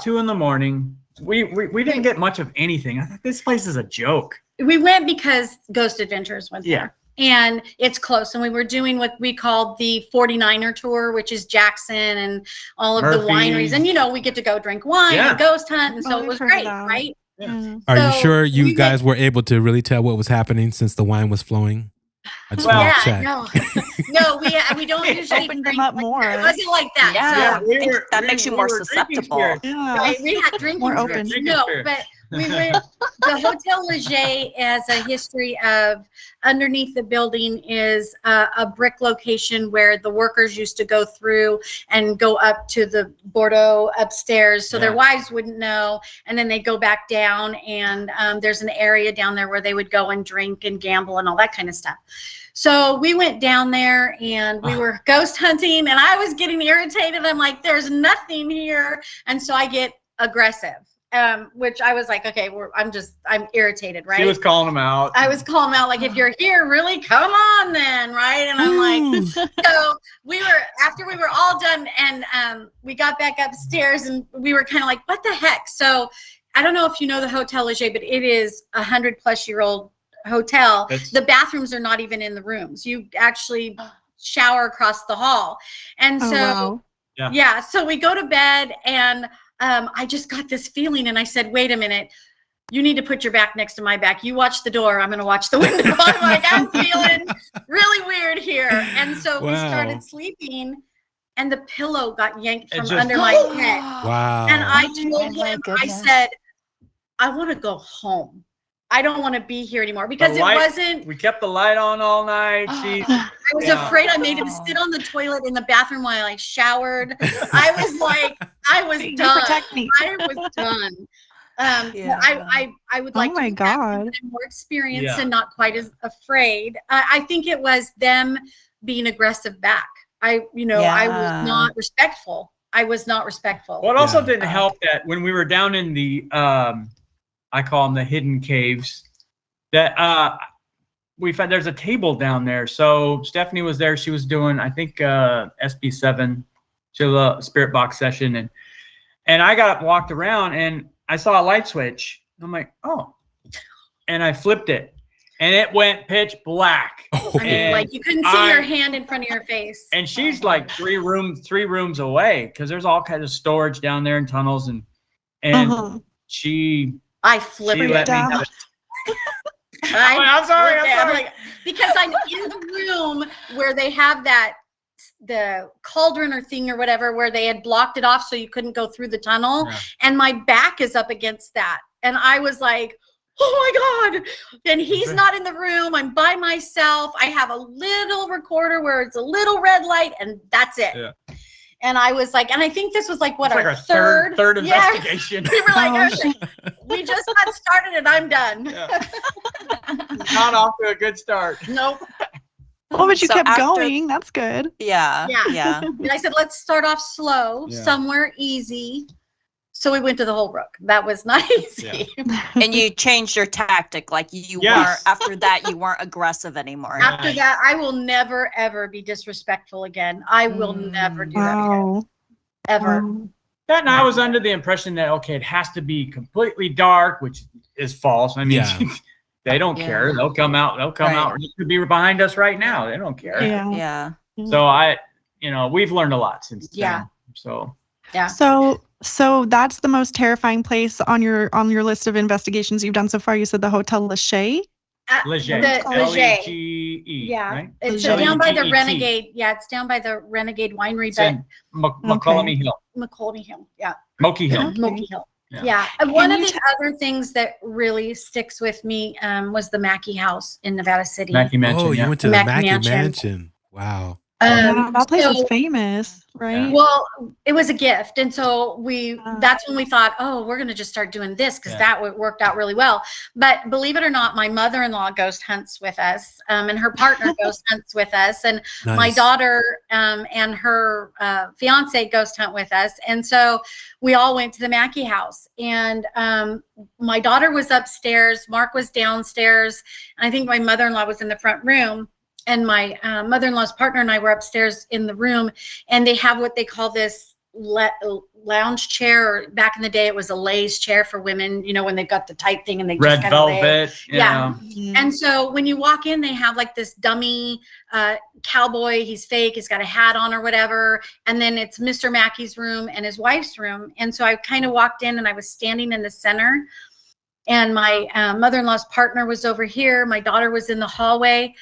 S5: 2 a.m. We didn't get much of anything. I thought this place is a joke.
S6: We went because Ghost Adventures went there. And it's close. And we were doing what we called the 49er tour, which is Jackson and all of the wineries. And, we get to go drink wine and ghost hunt. And so it was great, right?
S5: Yeah.
S3: Are you sure you guys were able to really tell what was happening since the wine was flowing? I just want to check.
S6: No, we don't usually
S4: open them up more.
S6: It wasn't like that.
S7: Yeah, that makes you more susceptible.
S4: Yeah.
S6: Right, we had drinking
S4: More open.
S6: spirits. No, but we went. The Hotel Leger has a history of underneath the building is a brick location where the workers used to go through and go up to the Bordeaux upstairs, so their wives wouldn't know, and then they go back down, and there's an area down there where they would go and drink and gamble and all that kind of stuff. So we went down there and we were ghost hunting, and I was getting irritated. I'm like, there's nothing here, and so I get aggressive. Which I was like, okay, I'm irritated, right?
S5: She was calling them out.
S6: I was calling them out, like, if you're here, really, come on then, right? And I'm like, so after we were all done, and we got back upstairs, and we were kind of like, what the heck? So I don't know if you know the Hotel Leger, but it is 100-plus-year-old hotel. The bathrooms are not even in the rooms. You actually shower across the hall. And so Yeah. So we go to bed, and I just got this feeling, and I said, wait a minute. You need to put your back next to my back. You watch the door. I'm going to watch the window. I'm like, I'm feeling really weird here. And so we started sleeping, and the pillow got yanked from under my head.
S3: Wow.
S6: And I told him, I said, I want to go home. I don't want to be here anymore, because
S5: we kept the light on all night.
S6: I was afraid. I made him sit on the toilet in the bathroom while I showered. I was like, I was done.
S4: Protect me.
S6: I was done. I would like to have more experience and not quite as afraid. I think it was them being aggressive back. I was not respectful. Well,
S5: it also didn't help that when we were down in the, I call them the hidden caves, that we found there's a table down there. So Stephanie was there. She was doing, I think, SB7, she had a spirit box session. And I got up and walked around, and I saw a light switch. I'm like, oh. And I flipped it, and it went pitch black.
S6: I mean, like, you couldn't see your hand in front of your face.
S5: And she's like three rooms away, because there's all kinds of storage down there and tunnels, and
S6: I flipped it down.
S5: I'm sorry.
S6: I'm like, because I'm in the room where they have the cauldron or thing or whatever, where they had blocked it off so you couldn't go through the tunnel, and my back is up against that, and I was like, oh my God. And he's not in the room. I'm by myself. I have a little recorder where it's a little red light, and that's it. And I was like, and I think this was like what, our third
S5: investigation.
S6: We were like, okay, we just got started and I'm done.
S5: Not off to a good start.
S6: Nope.
S4: Oh, but you kept going. That's good.
S7: Yeah.
S6: And I said, let's start off slow, somewhere easy. So we went to the Holbrook. That was not easy.
S7: And you changed your tactic. Like you weren't, after that, you weren't aggressive anymore.
S6: After that, I will never, ever be disrespectful again. I will never do that again. Ever.
S5: That, and I was under the impression that, okay, it has to be completely dark, which is false. I mean, they don't care. They'll come out. They'll come out. It could be behind us right now. They don't care.
S7: Yeah.
S5: So we've learned a lot since then. So.
S4: Yeah. So that's the most terrifying place on your list of investigations you've done so far. You said the Hotel Leger.
S5: Leger. L-E-G-E.
S6: Yeah.
S5: Right?
S6: It's down by the Renegade. Yeah, it's down by the Renegade Winery. But
S5: McCollum Hill.
S6: McCollum Hill. Yeah.
S5: Moki Hill.
S6: Moki Hill. Yeah. One of the other things that really sticks with me was the Mackey House in Nevada City.
S5: Mackey Mansion.
S3: Oh, you went to the Mackey Mansion. Wow.
S4: That place was famous, right?
S6: Well, it was a gift. And so that's when we thought, oh, we're going to just start doing this, because that worked out really well. But believe it or not, my mother-in-law ghost hunts with us, and her partner ghost hunts with us. And my daughter and her fiance ghost hunt with us. And so we all went to the Mackey House. And my daughter was upstairs. Mark was downstairs. And I think my mother-in-law was in the front room. And my mother-in-law's partner and I were upstairs in the room, and they have what they call this lounge chair. Or back in the day, it was a lays chair for women, when they've got the tight thing and they
S5: red
S6: just
S5: velvet.
S6: Yeah. And so when you walk in, they have like this dummy cowboy. He's fake. He's got a hat on or whatever. And then it's Mr. Mackey's room and his wife's room. And so I kind of walked in, and I was standing in the center, and my mother-in-law's partner was over here. My daughter was in the hallway.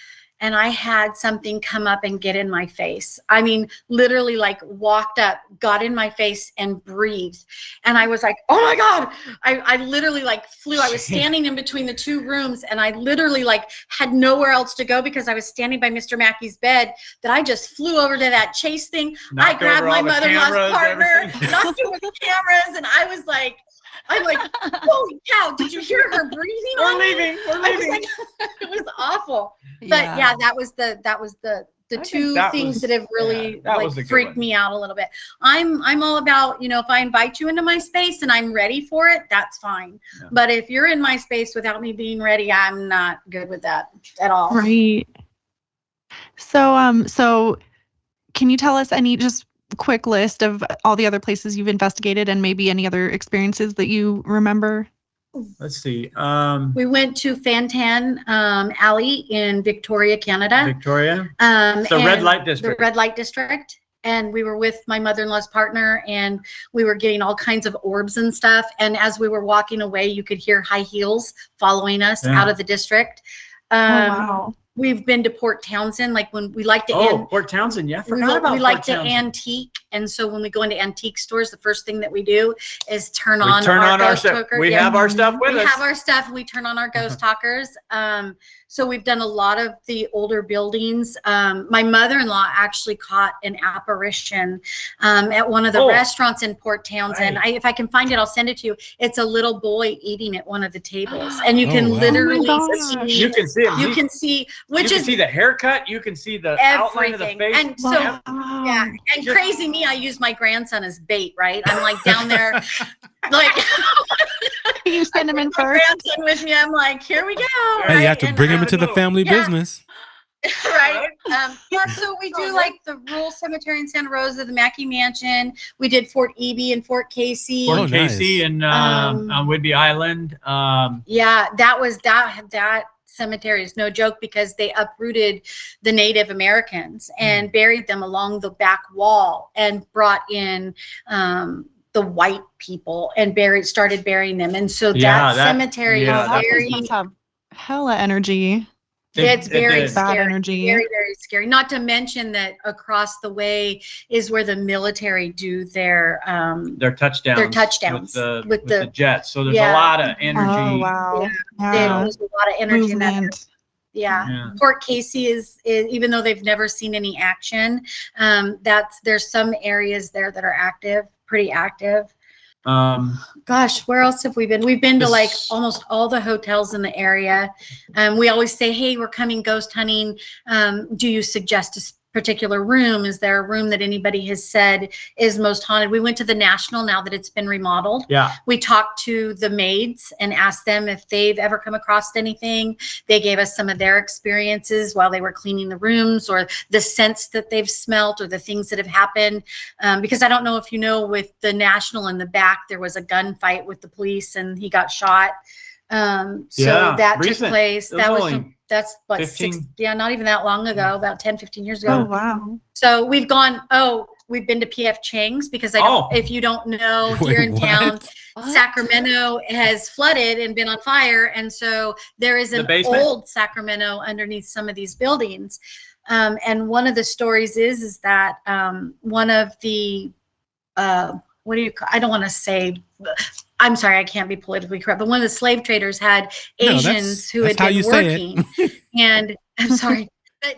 S6: And I had something come up and get in my face. I mean, literally like walked up, got in my face and breathed. And I was like, oh my God. I literally like flew. I was standing in between the two rooms, and I literally like had nowhere else to go, because I was standing by Mr. Mackey's bed, that I just flew over to that chase thing. I grabbed my mother-in-law's partner, knocked over the cameras, and I'm like, holy cow, did you hear her breathing on me?
S5: We're leaving.
S6: Like, it was awful. But that was the two things that have really freaked me out a little bit. I'm all about, if I invite you into my space and I'm ready for it, that's fine. Yeah. But if you're in my space without me being ready, I'm not good with that at all.
S4: Right. So can you tell us any just quick list of all the other places you've investigated, and maybe any other experiences that you remember?
S5: Let's see.
S6: We went to Fantan Alley in Victoria, Canada.
S5: Victoria. The red light district.
S6: The red light district. and we were with my mother-in-law's partner, and we were getting all kinds of orbs and stuff. And as we were walking away, you could hear high heels following us out of the district.
S4: Wow.
S6: We've been to Port Townsend, like when we like to
S5: Port Townsend, yeah.
S6: we like to antique, and so when we go into antique stores, the first thing that we do is turn on our
S5: stuff.
S6: talker.
S5: We have our stuff with us.
S6: We have our stuff. We turn on our ghost talkers. So we've done a lot of the older buildings. My mother-in-law actually caught an apparition at one of the restaurants in Port Townsend.
S5: Right.
S6: If I can find it, I'll send it to you. It's a little boy eating at one of the tables, and you can
S3: wow.
S6: literally
S4: gosh.
S5: You can see him.
S6: you can see, which
S5: you
S6: is
S5: can see the haircut. You can see the outline of the
S6: everything.
S5: face.
S6: And so,
S4: Wow.
S6: yeah, and crazy me, I use my grandson as bait, right? I'm like down there, like
S4: You send him in
S6: my
S4: first.
S6: grandson with me. I'm like, here we go.
S3: Hey,
S6: right?
S3: you have to
S6: And,
S3: bring him into the family
S6: yeah.
S3: business.
S6: right. Yeah, so we do like the rural cemetery in Santa Rosa, the Mackey Mansion. We did Fort Eby and Fort Casey.
S3: Oh,
S5: Fort Casey
S3: nice.
S5: and on Whidbey Island.
S6: Yeah, that cemetery is no joke, because they uprooted the Native Americans and buried them along the back wall and brought in the white people and started burying them. And so that cemetery
S5: yeah,
S6: is
S4: That
S6: very,
S4: place must have hella energy.
S6: it's very
S5: did.
S4: Bad
S6: scary.
S4: energy.
S6: Very, very scary. Not to mention that across the way is where the military do their touchdowns
S5: with the jets. So there's a lot of energy.
S4: Oh, wow. Yeah.
S6: There's a lot of energy in that.
S4: Movement.
S6: Yeah. Fort Casey is, even though they've never seen any action, there's some areas there that are active, pretty active. Gosh, where else have we been? We've been to like almost all the hotels in the area. We always say, hey, we're coming ghost hunting. Do you suggest a particular room? Is there a room that anybody has said is most haunted? We went to the National now that it's been remodeled.
S5: Yeah.
S6: We talked to the maids and asked them if they've ever come across anything. They gave us some of their experiences while they were cleaning the rooms, or the scents that they've smelt, or the things that have happened. Because I don't know if you know, with the National in the back, there was a gunfight with the police and he got shot. So that took place. That's what,
S5: 15?
S6: not even that long ago, about 10, 15 years ago.
S4: Oh, wow.
S6: So we've been to PF Chang's, because if you don't know,
S3: Wait,
S6: here in
S3: what?
S6: town, Sacramento has flooded and been on fire. And so there is an old Sacramento underneath some of these buildings. And one of the stories is that one of the, I don't want to say, I'm sorry, I can't be politically correct, but one of the slave traders had Asians who had been working. And I'm sorry, but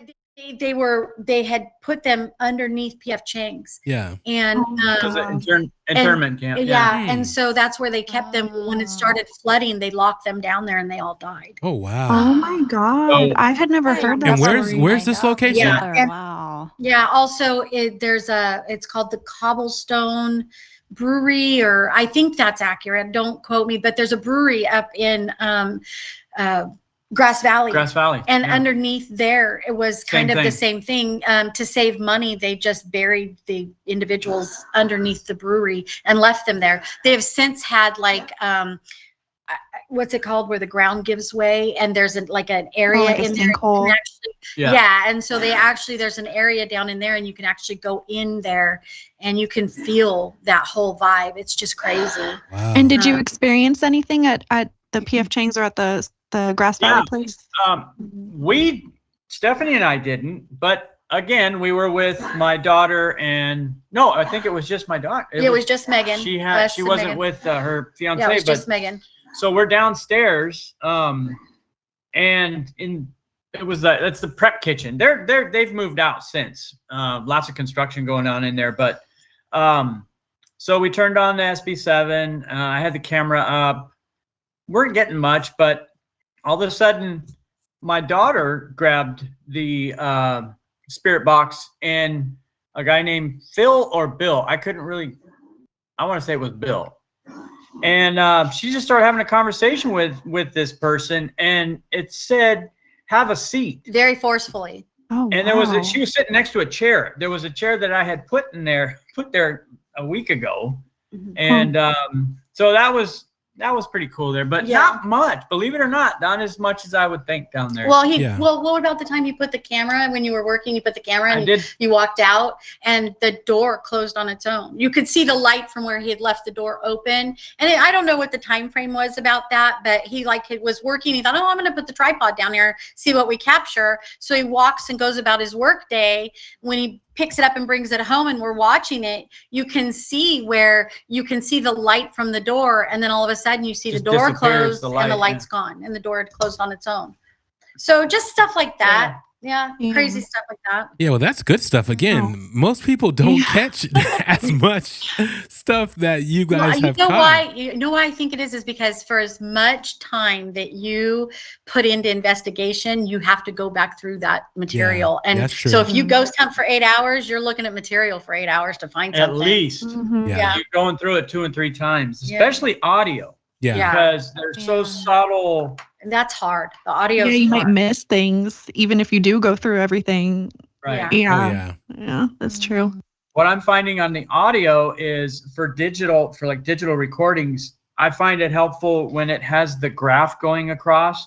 S6: they had put them underneath PF Chang's.
S3: Yeah.
S6: And
S5: It was an internment camp.
S6: Yeah. And so that's where they kept them. When it started flooding, they locked them down there and they all died.
S3: Oh, wow.
S4: Oh my God. I had never heard that.
S3: And where's this location?
S6: Yeah.
S7: Wow.
S6: Yeah. Also, it's called the Cobblestone Brewery, or I think that's accurate. Don't quote me, but there's a brewery up in Grass Valley. And underneath there, it was kind of the same thing. To save money, they just buried the individuals underneath the brewery and left them there. They have since had like, what's it called, where the ground gives way and there's an area
S4: like
S6: in there. And so there's an area down in there, and you can actually go in there and you can feel that whole vibe. It's just crazy.
S3: Wow.
S4: And did you experience anything at the PF Chang's or at the Grass Valley place?
S5: Stephanie and I didn't, but again, we were with my daughter, and no, I think it was just my daughter.
S6: It was just Megan.
S5: She wasn't
S6: Megan.
S5: with her fiance.
S6: Yeah, it was
S5: but
S6: just Megan.
S5: So we're downstairs, and that's the prep kitchen. They've moved out since. Lots of construction going on in there, but so we turned on the SB7. I had the camera up. Weren't getting much, but all of a sudden, my daughter grabbed the spirit box, and a guy named Phil or Bill, I want to say it was Bill. And she just started having a conversation with this person, and it said, "Have a seat."
S6: Very forcefully.
S4: Oh,
S5: and she was sitting next to a chair. There was a chair that I had put there a week ago. And so that was that was pretty cool there, but
S6: Yeah.
S5: not much. Believe it or not as much as I would think down there.
S6: Well,
S3: Yeah.
S6: what about the time you put the camera when you were working? You put the camera
S5: I
S6: and
S5: did.
S6: you walked out, and the door closed on its own. You could see the light from where he had left the door open, and I don't know what the time frame was about that, but he was working. He thought, oh, I'm going to put the tripod down here, see what we capture. So he walks and goes about his work day. When he picks it up and brings it home and we're watching it, you can see the light from the door, and then all of a sudden you see
S5: Just
S6: the door
S5: disappears,
S6: closed
S5: the light,
S6: and the light's gone and the door had closed on its own. So just stuff like that. Yeah, crazy stuff like that.
S3: Yeah, well, that's good stuff. Again, most people don't catch as much stuff that you guys have caught.
S6: You know why I think it is because for as much time that you put into investigation, you have to go back through that material.
S3: Yeah,
S6: and
S3: that's true.
S6: so if you ghost hunt for 8 hours, you're looking at material for 8 hours to find something.
S5: At least.
S3: Yeah.
S5: You're going through it 2 and 3 times, especially audio.
S3: Yeah.
S5: Because they're so subtle.
S6: And that's hard. The audio.
S4: Yeah, you might miss things even if you do go through everything.
S5: Right.
S4: Yeah.
S3: Oh,
S4: Yeah, that's true.
S5: What I'm finding on the audio is for digital recordings, I find it helpful when it has the graph going across,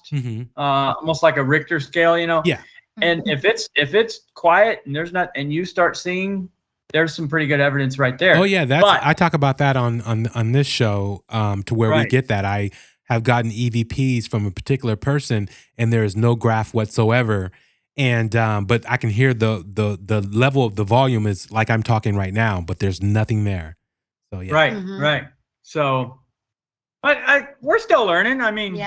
S5: almost like a Richter scale, you know?
S3: Yeah.
S5: And if it's quiet and you start seeing, there's some pretty good evidence right there.
S3: Oh yeah, I talk about that on this show to where we get that. I have gotten EVPs from a particular person, and there is no graph whatsoever. And but I can hear the level of the volume is like I'm talking right now, but there's nothing there. So yeah.
S5: Right. So, but we're still learning. I mean,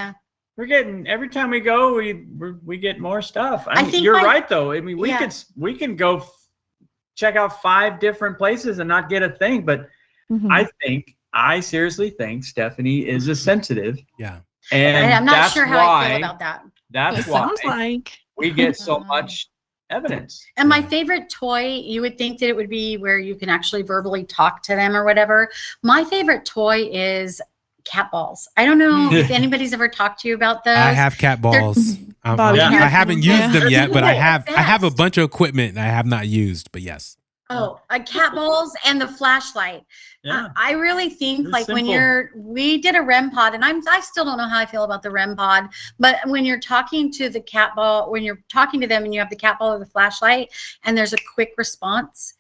S5: we're getting every time we go, we get more stuff. I mean, you're right though. I mean, we can go check out 5 different places and not get a thing, but I seriously think Stephanie is a sensitive.
S3: Yeah.
S5: And
S6: I'm not sure how I feel about that.
S5: That's why
S4: Sounds like
S5: we get so much evidence.
S6: And my favorite toy, you would think that it would be where you can actually verbally talk to them or whatever. My favorite toy is cat balls. I don't know if anybody's ever talked to you about those.
S3: I have cat balls. I haven't used them yet, but I have a bunch of equipment I have not used, but yes.
S6: Oh, cat balls and the flashlight.
S5: Yeah.
S6: I really think
S5: They're
S6: like
S5: simple.
S6: we did a REM pod, and I still don't know how I feel about the REM pod, but when you're talking to the cat ball, when you're talking to them and you have the cat ball or the flashlight and there's a quick response,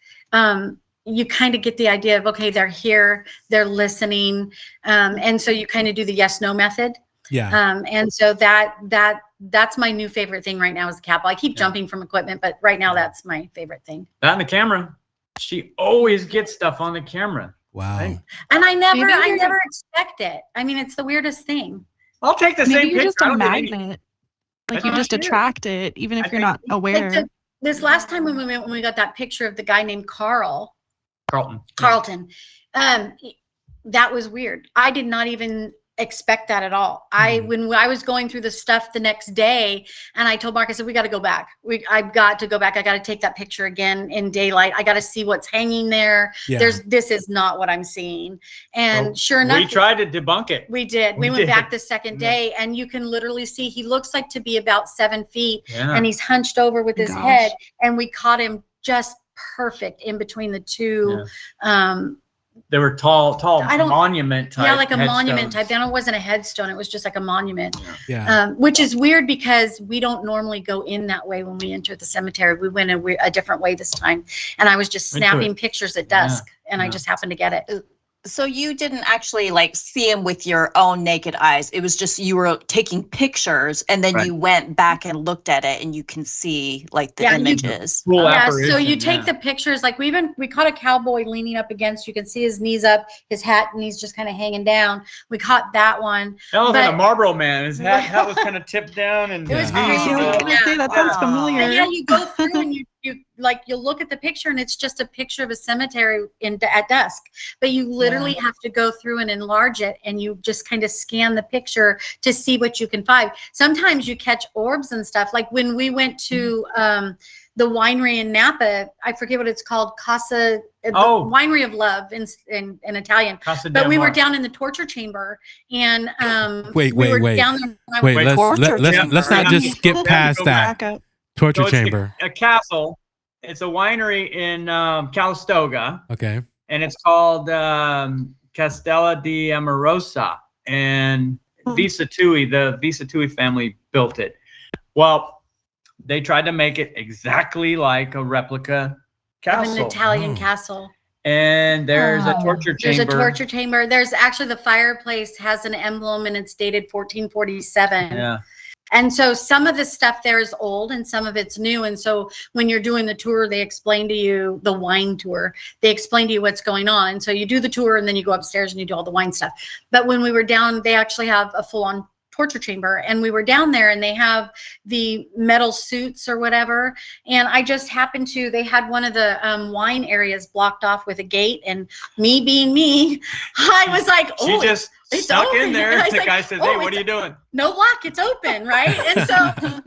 S6: you kind of get the idea of, okay, they're here, they're listening. And so you kind of do the yes, no method.
S3: Yeah.
S6: And so that's my new favorite thing right now is the cat ball. I keep jumping from equipment, but right now that's my favorite thing.
S5: That and the camera. She always gets stuff on the camera.
S3: Wow.
S5: Right?
S6: And I never expect it. I mean, it's the weirdest thing.
S5: I'll take the
S4: maybe
S5: same
S4: you're
S5: picture.
S4: just
S5: I
S4: a
S5: don't get any-
S4: magnet. Like
S5: I
S4: you just
S5: think-
S4: attract it, even if
S5: I
S4: you're not
S5: think-
S4: aware.
S6: Like this last time when we got that picture of the guy named Carlton, that was weird. I did not even expect that at all. When I was going through the stuff the next day, and I told Mark, I said, we got to go back. I've got to go back. I got to take that picture again in daylight. I got to see what's hanging there.
S3: Yeah.
S6: This is not what I'm seeing. And sure enough,
S5: we tried to debunk it.
S6: we did. We went back the second day, and you can literally see he looks like to be about 7 feet, and he's hunched over with his head, and we caught him just perfect in between the two.
S5: They were tall monument type.
S6: Yeah, like a
S5: headstones.
S6: monument type. Then it wasn't a headstone. It was just like a monument.
S3: Yeah.
S6: Which is weird because we don't normally go in that way when we enter the cemetery. We went a different way this time. And I was just snapping pictures at dusk, and I just happened to get it.
S7: So you didn't actually like see him with your own naked eyes. It was just you were taking pictures, and then you went back and looked at it, and you can see like the images.
S6: So you take the pictures. Like we caught a cowboy leaning up against. You can see his knees up, his hat, and he's just kind of hanging down. We caught that one.
S5: That was like a Marlboro Man. His hat was kind of tipped down, and
S6: it was
S4: crazy. That sounds familiar.
S6: And you go through and you look at the picture, and it's just a picture of a cemetery at dusk, but you literally have to go through and enlarge it, and you just kind of scan the picture to see what you can find. Sometimes you catch orbs and stuff. Like when we went to the winery in Napa, I forget what it's called, the Winery of Love in Italian.
S5: Casa
S6: but
S5: del
S6: we were
S5: Mar.
S6: down in the torture chamber, and
S3: Wait.
S6: let's
S3: not just skip past that. Torture
S5: it's
S3: chamber.
S5: A castle. It's a winery in Calistoga.
S3: Okay.
S5: And it's called Castella di Amorosa. and Visa Tui, the Visa Tui family built it. Well, they tried to make it exactly like a replica castle.
S6: Of an Italian castle.
S5: And there's a torture chamber.
S6: There's a torture chamber. There's actually the fireplace has an emblem and it's dated 1447.
S5: Yeah.
S6: And so some of the stuff there is old and some of it's new. And so when you're doing the tour, they explain to you, the wine tour, they explain to you what's going on. And so you do the tour and then you go upstairs and you do all the wine stuff. But when we were down, they actually have a full-on torture chamber, and we were down there and they have the metal suits or whatever, and I just happened to, they had one of the wine areas blocked off with a gate, and me being me, I was like, oh,
S5: she just stuck in there.
S6: And
S5: the guy says, hey, what are you doing?
S6: No lock, it's open, right? And so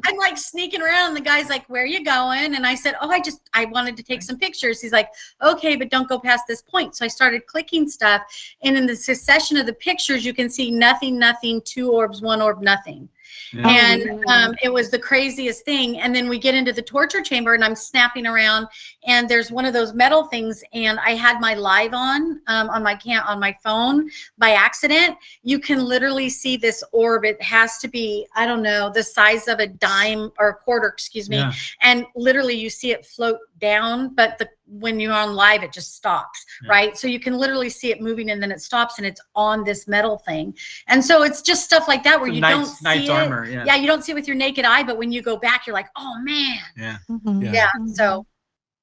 S6: I'm like sneaking around, and the guy's like, where are you going? And I said, oh, I wanted to take some pictures. He's like, okay, but don't go past this point. So I started clicking stuff, and in the succession of the pictures, you can see nothing, nothing, 2 orbs, 1 orb, nothing. Yeah. And it was the craziest thing. And then we get into the torture chamber, and I'm snapping around, and there's one of those metal things, and I had my live on my phone by accident. You can literally see this orb. It has to be, I don't know, the size of a dime or a quarter, excuse me. Yeah. And literally you see it float down, but when you're on live, it just stops, right? So you can literally see it moving, and then it stops, and it's on this metal thing. And so it's just stuff like that where you don't see it. Armor, yeah, you don't see it with your naked eye, but when you go back, you're like, oh man.
S5: Yeah.
S6: Yeah. So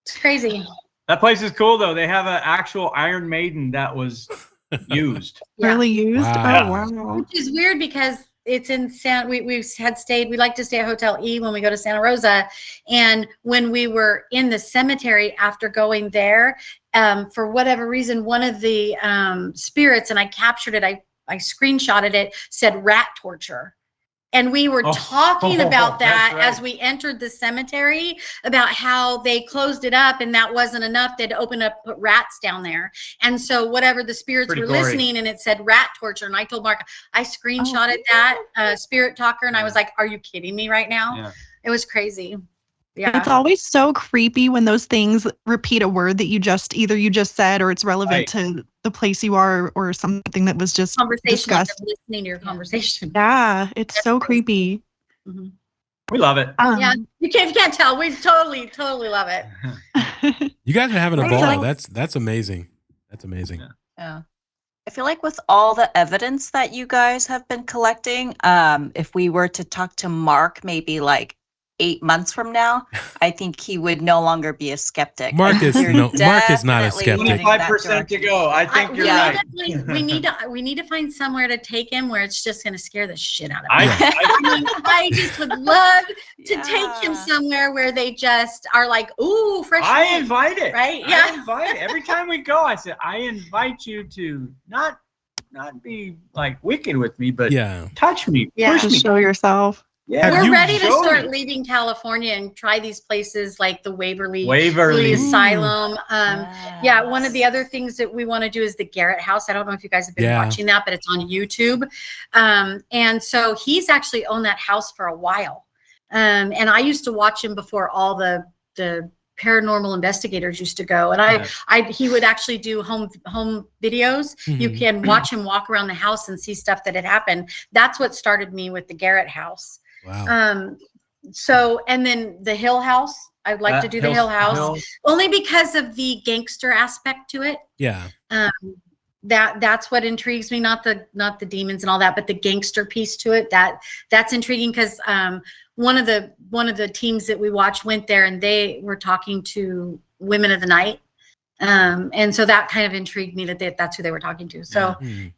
S6: it's crazy.
S5: That place is cool though. They have an actual Iron Maiden that was used.
S4: Really used?
S3: Wow.
S4: Oh wow.
S6: Which is weird because it's in we like to stay at Hotel E when we go to Santa Rosa. And when we were in the cemetery after going there, for whatever reason, one of the spirits, and I captured it, I screenshotted it, said rat torture. And we were talking about that as we entered the cemetery, about how they closed it up and that wasn't enough. They'd open up, put rats down there. And so whatever the spirits were listening, and it said rat torture. And I told Mark, I screenshotted that spirit talker, and I was like, are you kidding me right now? Yeah. It was crazy. Yeah.
S4: It's always so creepy when those things repeat a word that you just said, or it's relevant to the place you are, or something that was just discussed.
S6: Listening to your conversation.
S4: Yeah, it's so creepy.
S6: Mm-hmm.
S5: We love it.
S6: Yeah, you can't tell. We totally love it.
S3: You guys are having a ball. That's amazing. That's amazing.
S7: Yeah. I feel like with all the evidence that you guys have been collecting, if we were to talk to Mark, maybe like 8 months from now, I think he would no longer be a skeptic.
S3: Mark is not a skeptic.
S5: 5% to go. I think you're right.
S6: We need to find somewhere to take him where it's just going to scare the shit out of him.
S5: I
S6: just would love to take him somewhere where they just are like, ooh, fresh.
S5: I invite it.
S6: Right? Yeah.
S5: I invite it. Every time we go, I said, I invite you to not be like wicked with me, but touch me, push me.
S4: Show yourself.
S5: Yeah,
S6: we're ready to start leaving California and try these places like the Waverly Asylum. Yeah, one of the other things that we want to do is the Garrett House. I don't know if you guys have been watching that, but it's on YouTube. And so he's actually owned that house for a while. And I used to watch him before all the paranormal investigators used to go, and he would actually do home videos. Mm-hmm. You can watch him walk around the house and see stuff that had happened. That's what started me with the Garrett House.
S3: Wow.
S6: So, and then the Hill House, I'd like to do the Hill House only because of the gangster aspect to it.
S3: Yeah.
S6: That's what intrigues me, not the demons and all that, but the gangster piece to it. That's intriguing because one of the teams that we watched went there, and they were talking to women of the night. And so that kind of intrigued me that that's who they were talking to. So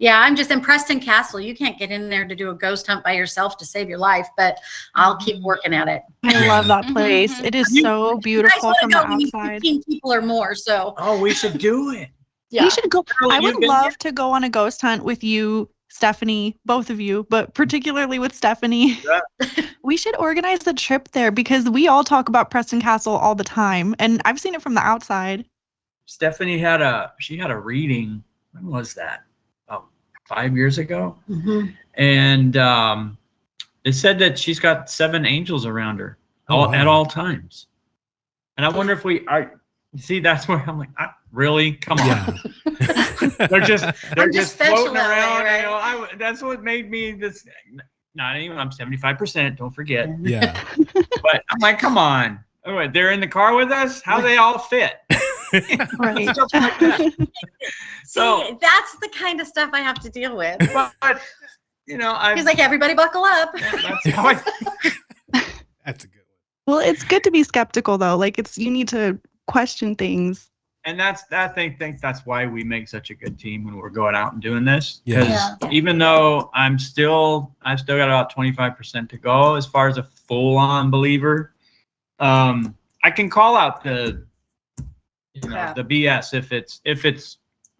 S6: I'm just in Preston Castle. You can't get in there to do a ghost hunt by yourself to save your life, but I'll keep working at it.
S4: I love that place. It is so beautiful from the outside.
S6: 15 people or more. So
S5: we should do it.
S4: Yeah. We should go. I would love to go on a ghost hunt with you, Stephanie, both of you, but particularly with Stephanie. Yeah. We should organize a trip there because we all talk about Preston Castle all the time, and I've seen it from the outside.
S5: Stephanie had a reading. When was that? About 5 years ago. Mm-hmm. And it said that she's got 7 angels around her at all times. And I wonder if See, that's where I'm like, really? Come on.
S3: Yeah.
S5: they're just
S6: special
S5: floating
S6: that way,
S5: around.
S6: right?
S5: You know, that's what made me this. Not even. I'm 75%. Don't forget.
S3: Yeah.
S5: But I'm like, come on. Oh, wait, they're in the car with us. How they all fit?
S4: Right.
S5: Stuff like that. So,
S6: See, that's the kind of stuff I have to deal with.
S5: but you know,
S6: He's like, everybody buckle up.
S5: that's how I.
S3: That's a good one.
S4: Well, it's good to be skeptical though. Like you need to question things.
S5: And I think that's why we make such a good team when we're going out and doing this.
S3: Yeah.
S5: Because even though I've still got about 25% to go as far as a full-on believer, I can call out the BS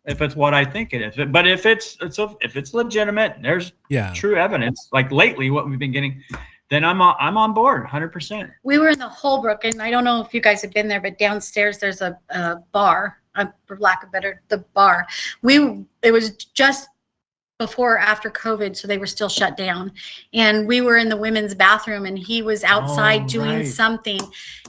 S5: if it's what I think it is. But if it's legitimate, there's true evidence. Like lately, what we've been getting. Then I'm on board 100%.
S6: We were in the Holbrook, and I don't know if you guys have been there, but downstairs there's a bar, for lack of better, the bar. It was just before or after COVID, so they were still shut down. And we were in the women's bathroom, and he was outside doing something.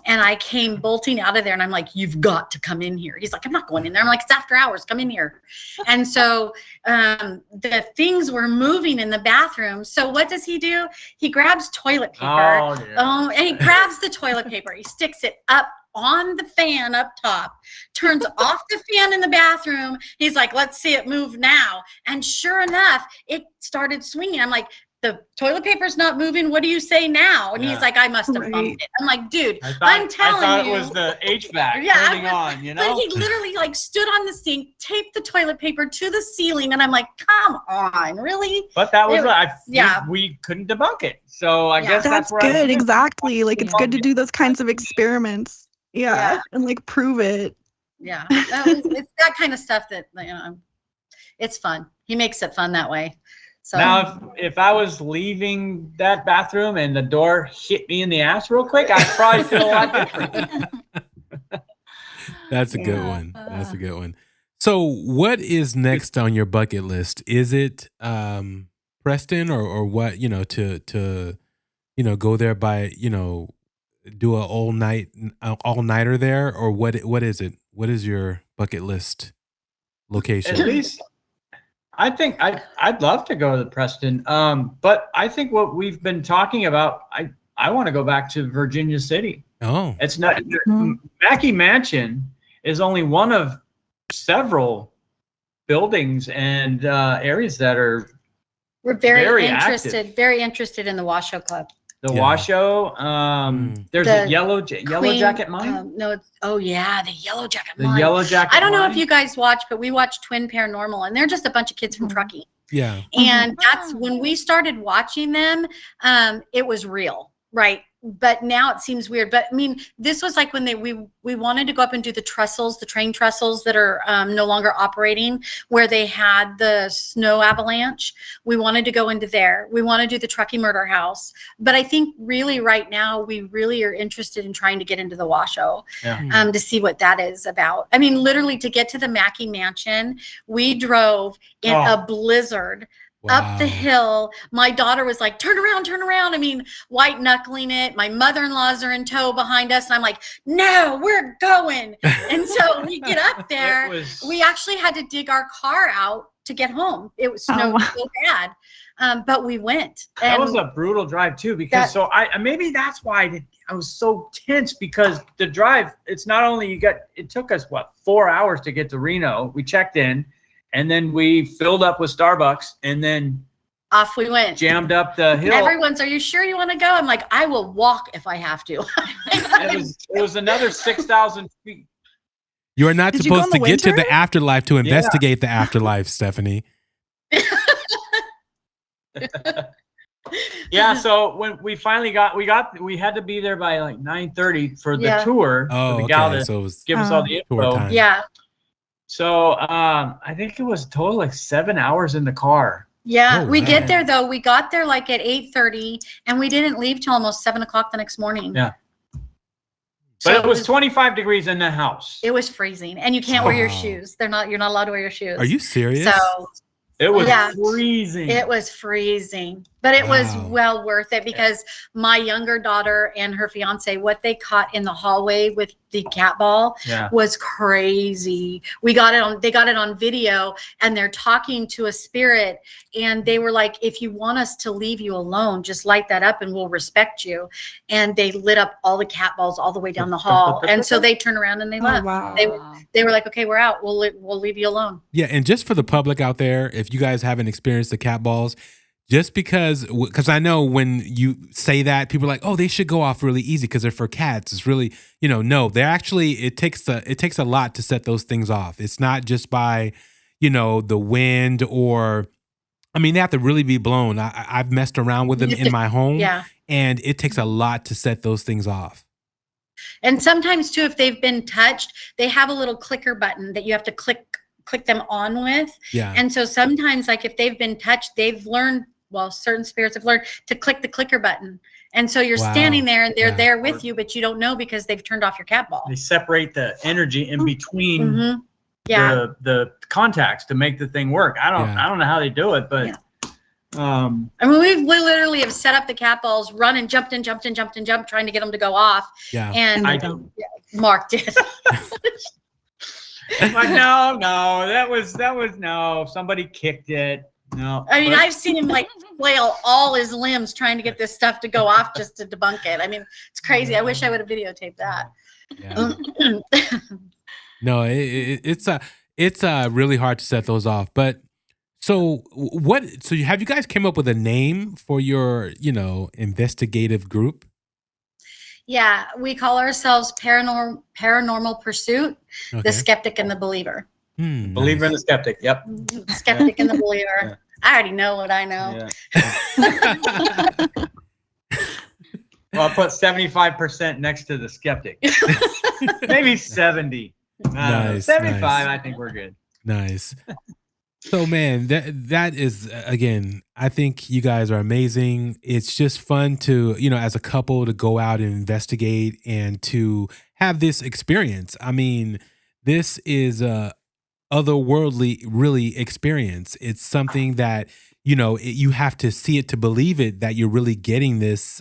S6: And I came bolting out of there, and I'm like, "You've got to come in here." He's like, "I'm not going in there." I'm like, "It's after hours. Come in here." And so the things were moving in the bathroom. So what does he do? He grabs toilet paper. And he grabs the toilet paper. He sticks it up on the fan up top, turns off the fan in the bathroom. He's like, "Let's see it move now." And sure enough, it started swinging. I'm like, "The toilet paper's not moving. What do you say now?" And he's like, "I must have bumped it." I'm like, "Dude, I'm telling you."
S5: I thought it was the HVAC turning on, you know?
S6: But he literally like stood on the sink, taped the toilet paper to the ceiling, and I'm like, "Come on, really?"
S5: But that was we couldn't debunk it. So I guess that's where
S4: good. Exactly. Like it's good to do those kinds of experiments. Yeah. And like prove it.
S6: Yeah. It's that kind of stuff that, you know, it's fun. He makes it fun that way. So
S5: now, if I was leaving that bathroom and the door hit me in the ass real quick, I'd probably feel a lot different.
S3: That's a good one. That's a good one. So, what is next on your bucket list? Is it Preston or what? You know, to go there by do a all-nighter there, or what is it? What is your bucket list location?
S5: At least I think I'd love to go to Preston. But I think what we've been talking about, I want to go back to Virginia City.
S3: Oh.
S5: It's not Mackey Mansion is only one of several buildings and areas that are
S6: we're very interested in the Washoe Club.
S5: The Washoe, there's a Yellow Jacket Mine.
S6: No, it's the Yellow Jacket
S5: The
S6: Mine.
S5: Yellow Jacket
S6: I don't know
S5: Mine.
S6: if you guys watch, but we watch Twin Paranormal, and they're just a bunch of kids from Truckee.
S3: Yeah.
S6: And that's when we started watching them. It was real, right? But now it seems weird. But I mean, this was like when we wanted to go up and do the trestles, the train trestles that are no longer operating, where they had the snow avalanche. We wanted to go into there. We want to do the Truckee Murder House. But I think really right now we really are interested in trying to get into the Washoe to see what that is about. I mean, literally to get to the Mackey Mansion, we drove in a blizzard.
S3: Wow.
S6: Up the hill. My daughter was like, turn around. I mean, white knuckling it. My mother-in-laws are in tow behind us. And I'm like, no, we're going. And so we get up there. We actually had to dig our car out to get home. It was snowed so bad. But we went.
S5: That was a brutal drive too, because maybe that's why I was so tense, because the drive, it's not only it took us 4 hours to get to Reno. We checked in. And then we filled up with Starbucks, and then
S6: off we went.
S5: Jammed up the hill.
S6: Everyone's, "Are you sure you want to go?" I'm like, "I will walk if I have to."
S5: It was another 6,000 feet.
S3: You are not supposed to get to the afterlife to investigate the afterlife, Stephanie.
S5: Yeah, so when we finally we had to be there by like 9:30 for the tour.
S3: Oh,
S5: for the gal to
S3: so it was
S5: give us all the info.
S6: Yeah.
S5: So I think it was a total like 7 hours in the car.
S6: Yeah, we get there though. We got there like at 8:30, and we didn't leave till almost 7 o'clock the next morning.
S5: Yeah. But it was 25 degrees in the house.
S6: It was freezing, and you can't wear your shoes. You're not allowed to wear your shoes.
S3: Are you serious?
S6: So
S5: it was freezing.
S6: It was freezing. But it was
S3: Wow.
S6: well worth it because my younger daughter and her fiance, what they caught in the hallway with the cat ball was crazy. They got it on video, and they're talking to a spirit, and they were like, if you want us to leave you alone, just light that up and we'll respect you. And they lit up all the cat balls all the way down the hall. And so they turned around and they left.
S4: Wow.
S6: They were like, okay, we're out. We'll leave you alone.
S3: Yeah, and just for the public out there, if you guys haven't experienced the cat balls, just because I know when you say that, people are like, oh, they should go off really easy because they're for cats. It's really, no, they're actually, it takes a lot to set those things off. It's not just by, the wind or, they have to really be blown. I've messed around with them in my home, and it takes a lot to set those things off.
S6: And sometimes too, if they've been touched, they have a little clicker button that you have to click them on with.
S3: Yeah.
S6: And so sometimes, like if they've been touched, they've learned, certain spirits have learned to click the clicker button. And so you're standing there and they're there with you, but you don't know because they've turned off your cat ball.
S5: They separate the energy in between the contacts to make the thing work. I don't know how they do it, but
S6: we literally have set up the cat balls, run and jumped and jumped, trying to get them to go off. Yeah. And Mark did.
S5: Like, no, that was no. Somebody kicked it. No.
S6: I've seen him like flail all his limbs trying to get this stuff to go off just to debunk it. It's crazy. I wish I would have videotaped that.
S3: Yeah. No, it's really hard to set those off. But so have you guys came up with a name for your, investigative group?
S6: Yeah, we call ourselves Paranormal Pursuit, the Skeptic and the Believer.
S5: Believer and the Skeptic. Yep.
S6: The Skeptic and the Believer. Yeah. I already know what I know.
S5: Yeah. Well, I'll put 75% next to the Skeptic. Maybe 70.
S3: Nice.
S5: 75,
S3: nice.
S5: I think we're good.
S3: Nice. So, man, that is, again, I think you guys are amazing. It's just fun to, as a couple, to go out and investigate and to have this experience. This is a otherworldly, really experience. It's something that, you have to see it to believe it, that you're really getting this,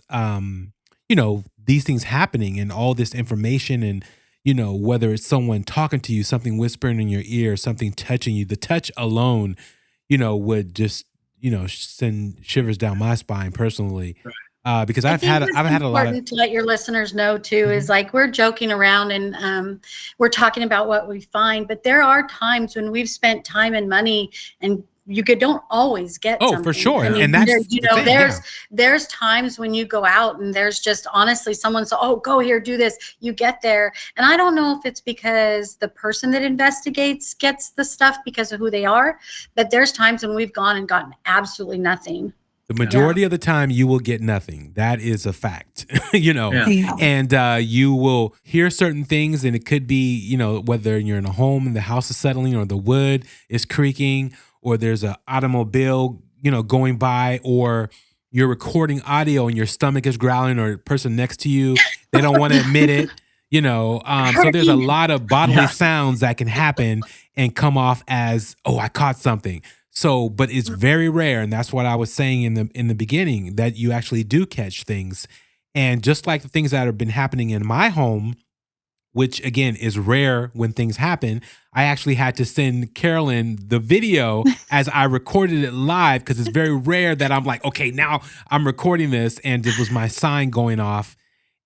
S3: these things happening and all this information and, whether it's someone talking to you, something whispering in your ear, something touching you, the touch alone, would just, send shivers down my spine personally. Right. Because I've had a lot of.
S6: Important to let your listeners know too is like we're joking around and we're talking about what we find, but there are times when we've spent time and money and you don't always get something.
S3: For sure. And that's
S6: there's times when you go out and there's just honestly someone says, oh, go here, do this. You get there. And I don't know if it's because the person that investigates gets the stuff because of who they are, but there's times when we've gone and gotten absolutely nothing.
S3: The majority of the time you will get nothing. That is a fact, and you will hear certain things and it could be, whether you're in a home and the house is settling or the wood is creaking or there's an automobile, going by, or you're recording audio and your stomach is growling or the person next to you, they don't want to admit it, so there's a lot of bodily sounds that can happen and come off as, oh, I caught something. So, but it's very rare. And that's what I was saying in the beginning, that you actually do catch things. And just like the things that have been happening in my home, which again is rare when things happen, I actually had to send Carolyn the video as I recorded it live because it's very rare that I'm like, okay, now I'm recording this, and it was my sign going off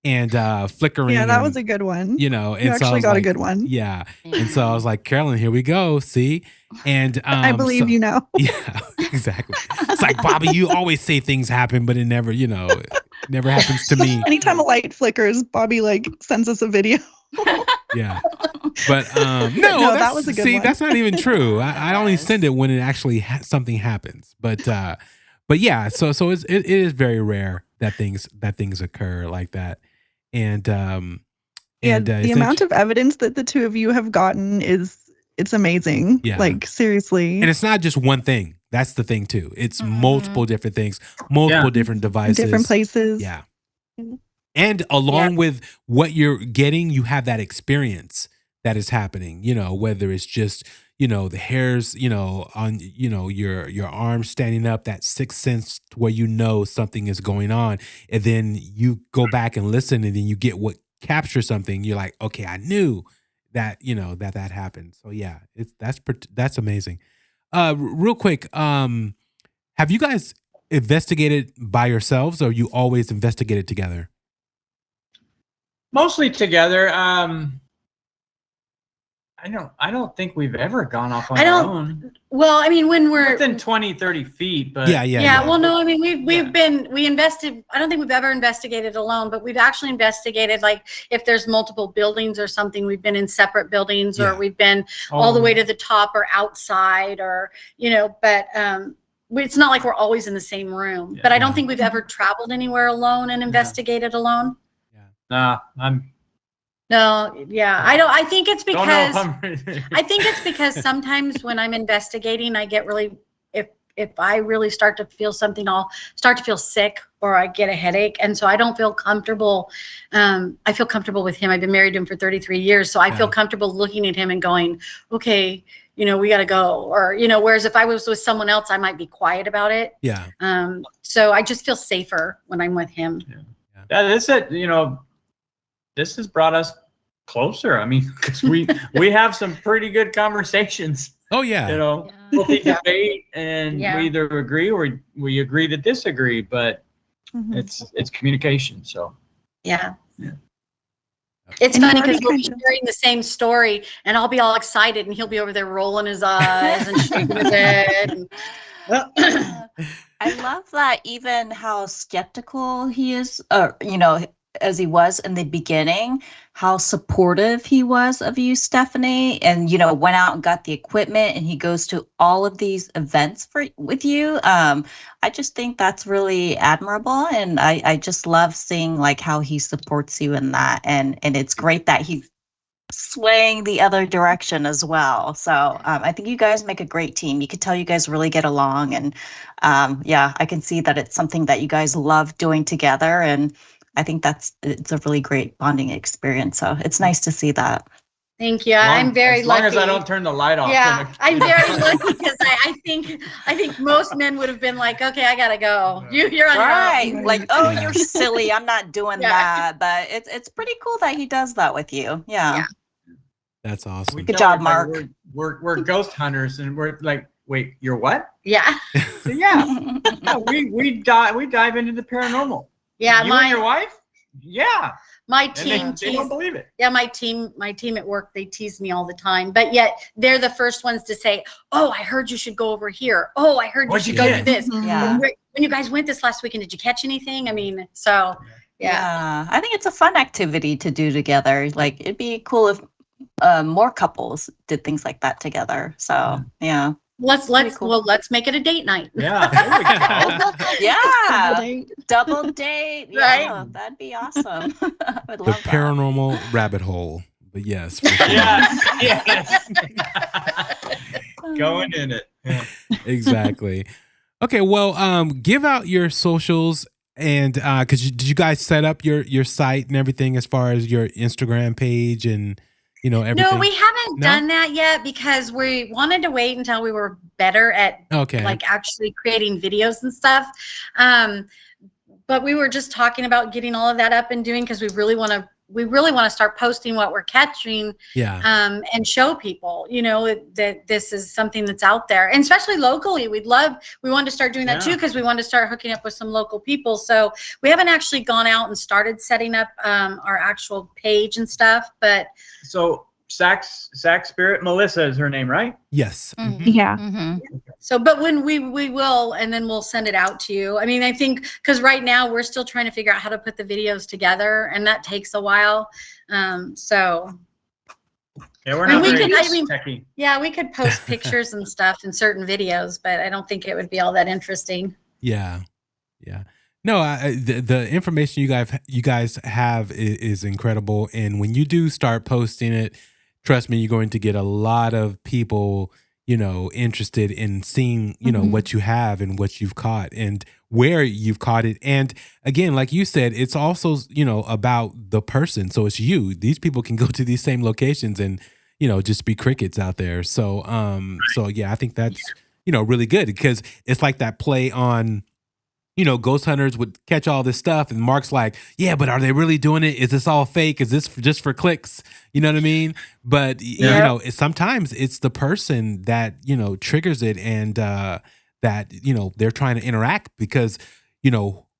S3: and flickering.
S4: Yeah, that was a good one.
S3: And
S4: you
S3: so
S4: actually got a good one.
S3: Yeah. And so I was like, Carolyn, here we go. See? And
S4: I believe you now.
S3: Yeah, exactly. It's like, Bobby, you always say things happen, but it never, it never happens to me.
S4: Anytime a light flickers, Bobby sends us a video.
S3: Yeah. But no, that was a good one. That's not even true. I only send it when it actually something happens. But yeah, so it is very rare that things occur like that. And
S4: the amount of evidence that the two of you have gotten it's amazing. Yeah. Seriously.
S3: And it's not just one thing. That's the thing too. It's multiple different things, multiple different devices,
S4: different places.
S3: Yeah. And along with what you're getting, you have that experience that is happening, whether it's just, the hairs, on, your arms standing up, that sixth sense where something is going on. And then you go back and listen, and then you get what captures something. You're like, okay, I knew that, that happened. So yeah, that's amazing. Real quick, have you guys investigated by yourselves, or you always investigated together?
S5: Mostly together. I don't think we've ever gone off on our own.
S6: Well, I mean, when we're
S5: within 20, 30 feet, but
S6: yeah. Well, no, I mean, we invested. I don't think we've ever investigated alone, but we've actually investigated, like, if there's multiple buildings or something, we've been in separate buildings, or we've been all the way to the top or outside, or, but it's not like we're always in the same room. Yeah. But I don't think we've ever traveled anywhere alone and investigated alone.
S5: Yeah.
S6: I think it's because I think it's because sometimes when I'm investigating, I get really, if I really start to feel something, I'll start to feel sick, or I get a headache, and so I don't feel comfortable. I feel comfortable with him. I've been married to him for 33 years, so I feel comfortable looking at him and going, okay, we got to go, or whereas if I was with someone else, I might be quiet about it.
S3: Yeah.
S6: So I just feel safer when I'm with him.
S5: Yeah, that's it. This has brought us closer. I mean, because we have some pretty good conversations.
S3: Oh yeah.
S5: We debate, and we either agree or we agree to disagree, but it's communication. So
S6: yeah. It's funny because we'll be hearing the same story, and I'll be all excited, and he'll be over there rolling his eyes and shaking his head.
S7: I love that, even how skeptical he is, as he was in the beginning, how supportive he was of you, Stephanie, and, went out and got the equipment, and he goes to all of these events with you. I just think that's really admirable. And I just love seeing, like, how he supports you in that. And it's great that he's swaying the other direction as well. So I think you guys make a great team. You can tell you guys really get along. And I can see that it's something that you guys love doing together. And I think it's a really great bonding experience. So it's nice to see that.
S6: Thank you. I'm very lucky.
S5: As long as I don't turn the light off.
S6: Yeah, I'm very lucky, because I think most men would have been like, okay, I gotta go. You're on your own.
S7: Like, oh, you're silly. I'm not doing that. But it's pretty cool that he does that with you. Yeah.
S3: That's awesome.
S7: Good job, Mark.
S5: Like we're ghost hunters, and we're like, wait, you're what?
S6: Yeah.
S5: So we dive into the paranormal.
S6: Yeah,
S5: you and your wife? Yeah.
S6: My team,
S5: they don't believe it.
S6: Yeah, my team at work, they tease me all the time, but yet they're the first ones to say, "Oh, I heard you should go over here. Oh, I heard you should go do this."
S7: Yeah.
S6: When you guys went this last weekend, did you catch anything? I mean, so yeah.
S7: I think it's a fun activity to do together. Like, it'd be cool if more couples did things like that together. So yeah.
S6: Let's make it a date night.
S5: Yeah. There
S7: we go. Double date. Yeah,
S6: right?
S7: That'd be awesome. I would love
S3: the paranormal rabbit hole. But yes. For sure.
S5: Yes. Going in it. Yeah.
S3: Exactly. Okay, well, give out your socials, and because did you guys set up your site and everything as far as your Instagram page and everything?
S6: No, we haven't done that yet, because we wanted to wait until we were better at like actually creating videos and stuff. But we were just talking about getting all of that up and doing, because we really want to start posting what we're catching, and show people, that this is something that's out there, and especially locally. We wanted to start doing that too, because we wanted to start hooking up with some local people. So we haven't actually gone out and started setting up our actual page and stuff, but
S5: so Sac Spirit, Melissa is her name, right?
S3: Yes.
S4: Mm-hmm. Yeah.
S6: Mm-hmm. So, but when we will, and then we'll send it out to you. I mean, I think, because right now we're still trying to figure out how to put the videos together, and that takes a while. So
S5: yeah, we're not techie.
S6: Yeah, we could post pictures and stuff in certain videos, but I don't think it would be all that interesting.
S3: Yeah. No, the information you guys have is incredible, and when you do start posting it, trust me, you're going to get a lot of people, interested in seeing, what you have and what you've caught and where you've caught it. And again, like you said, it's also, about the person. So it's you. These people can go to these same locations and, just be crickets out there. So yeah, I think that's, really good because it's like that play on, ghost hunters would catch all this stuff and Mark's like, yeah, but are they really doing it? Is this all fake? Is this just for clicks? You know what I mean? But, sometimes it's the person that, triggers it and that, they're trying to interact because,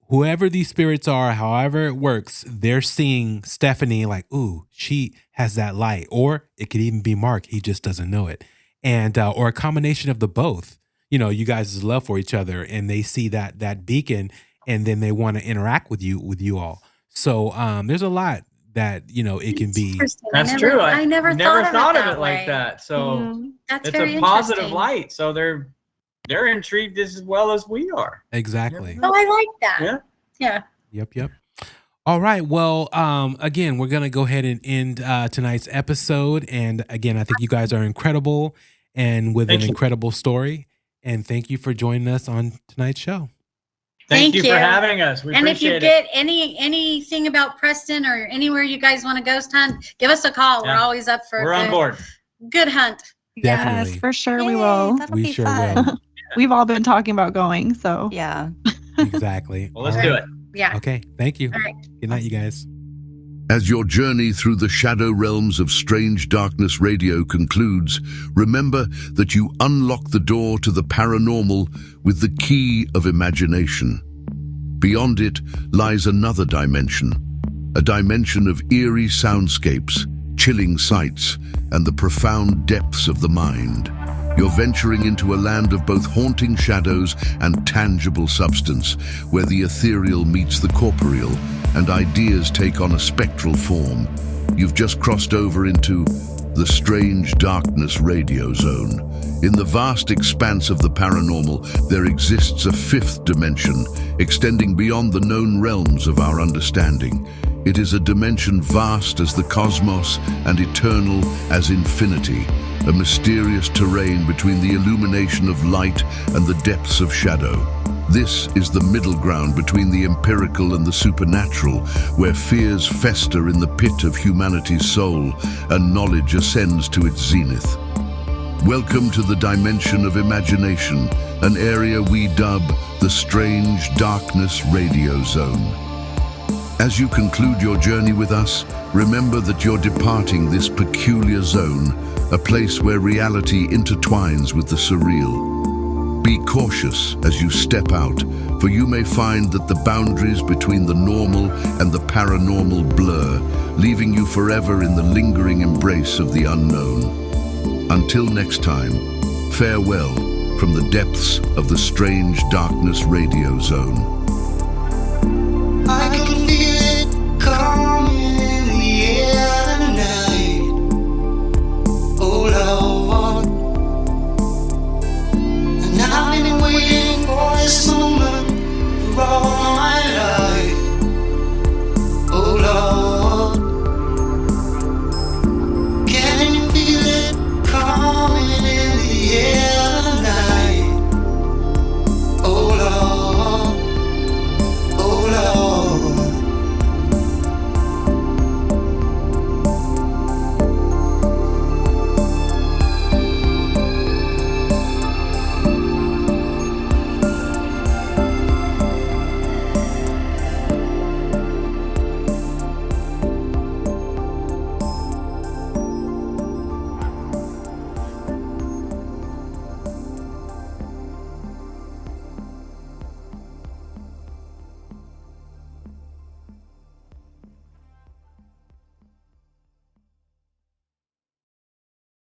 S3: whoever these spirits are, however it works, they're seeing Stephanie like, ooh, she has that light. Or it could even be Mark. He just doesn't know it. And, or a combination of the both. You guys' love for each other and they see that beacon and then they want to interact with you all. So there's a lot that, it can be.
S5: That's true.
S6: I never thought of it
S5: like that. So
S6: that's
S5: it's
S6: very
S5: a positive
S6: interesting.
S5: light. So they're intrigued as well as we are.
S3: Exactly.
S6: Oh, I like that. Yeah.
S3: Yep. All right. Well, again, we're going to go ahead and end tonight's episode. And again, I think you guys are incredible and with an incredible story. And thank you for joining us on tonight's show.
S5: Thank you for having us. We
S6: and if you
S5: appreciate
S6: get anything about Preston or anywhere you guys want to ghost hunt, give us a call.
S5: Yeah.
S6: We're always up for
S5: We're on board.
S6: Good hunt.
S3: Definitely.
S4: Yes, for sure we
S7: Yay,
S4: will.
S7: That'll
S3: We
S7: be
S3: sure
S7: fun.
S3: will.
S4: We've all been talking about going, so
S7: Yeah.
S3: Exactly.
S5: Well, let's do it.
S6: Yeah.
S3: Okay. Thank you.
S6: All right.
S3: Good night, you guys.
S1: As your journey through the shadow realms of Strange Darkness Radio concludes, remember that you unlock the door to the paranormal with the key of imagination. Beyond it lies another dimension, a dimension of eerie soundscapes, chilling sights, and the profound depths of the mind. You're venturing into a land of both haunting shadows and tangible substance, where the ethereal meets the corporeal, and ideas take on a spectral form. You've just crossed over into the Strange Darkness Radio Zone. In the vast expanse of the paranormal, there exists a fifth dimension, extending beyond the known realms of our understanding. It is a dimension vast as the cosmos and eternal as infinity, a mysterious terrain between the illumination of light and the depths of shadow. This is the middle ground between the empirical and the supernatural, where fears fester in the pit of humanity's soul and knowledge ascends to its zenith. Welcome to the dimension of imagination, an area we dub the Strange Darkness Radio Zone. As you conclude your journey with us, remember that you're departing this peculiar zone, a place where reality intertwines with the surreal. Be cautious as you step out, for you may find that the boundaries between the normal and the paranormal blur, leaving you forever in the lingering embrace of the unknown. Until next time, farewell from the depths of the Strange Darkness Radio Zone.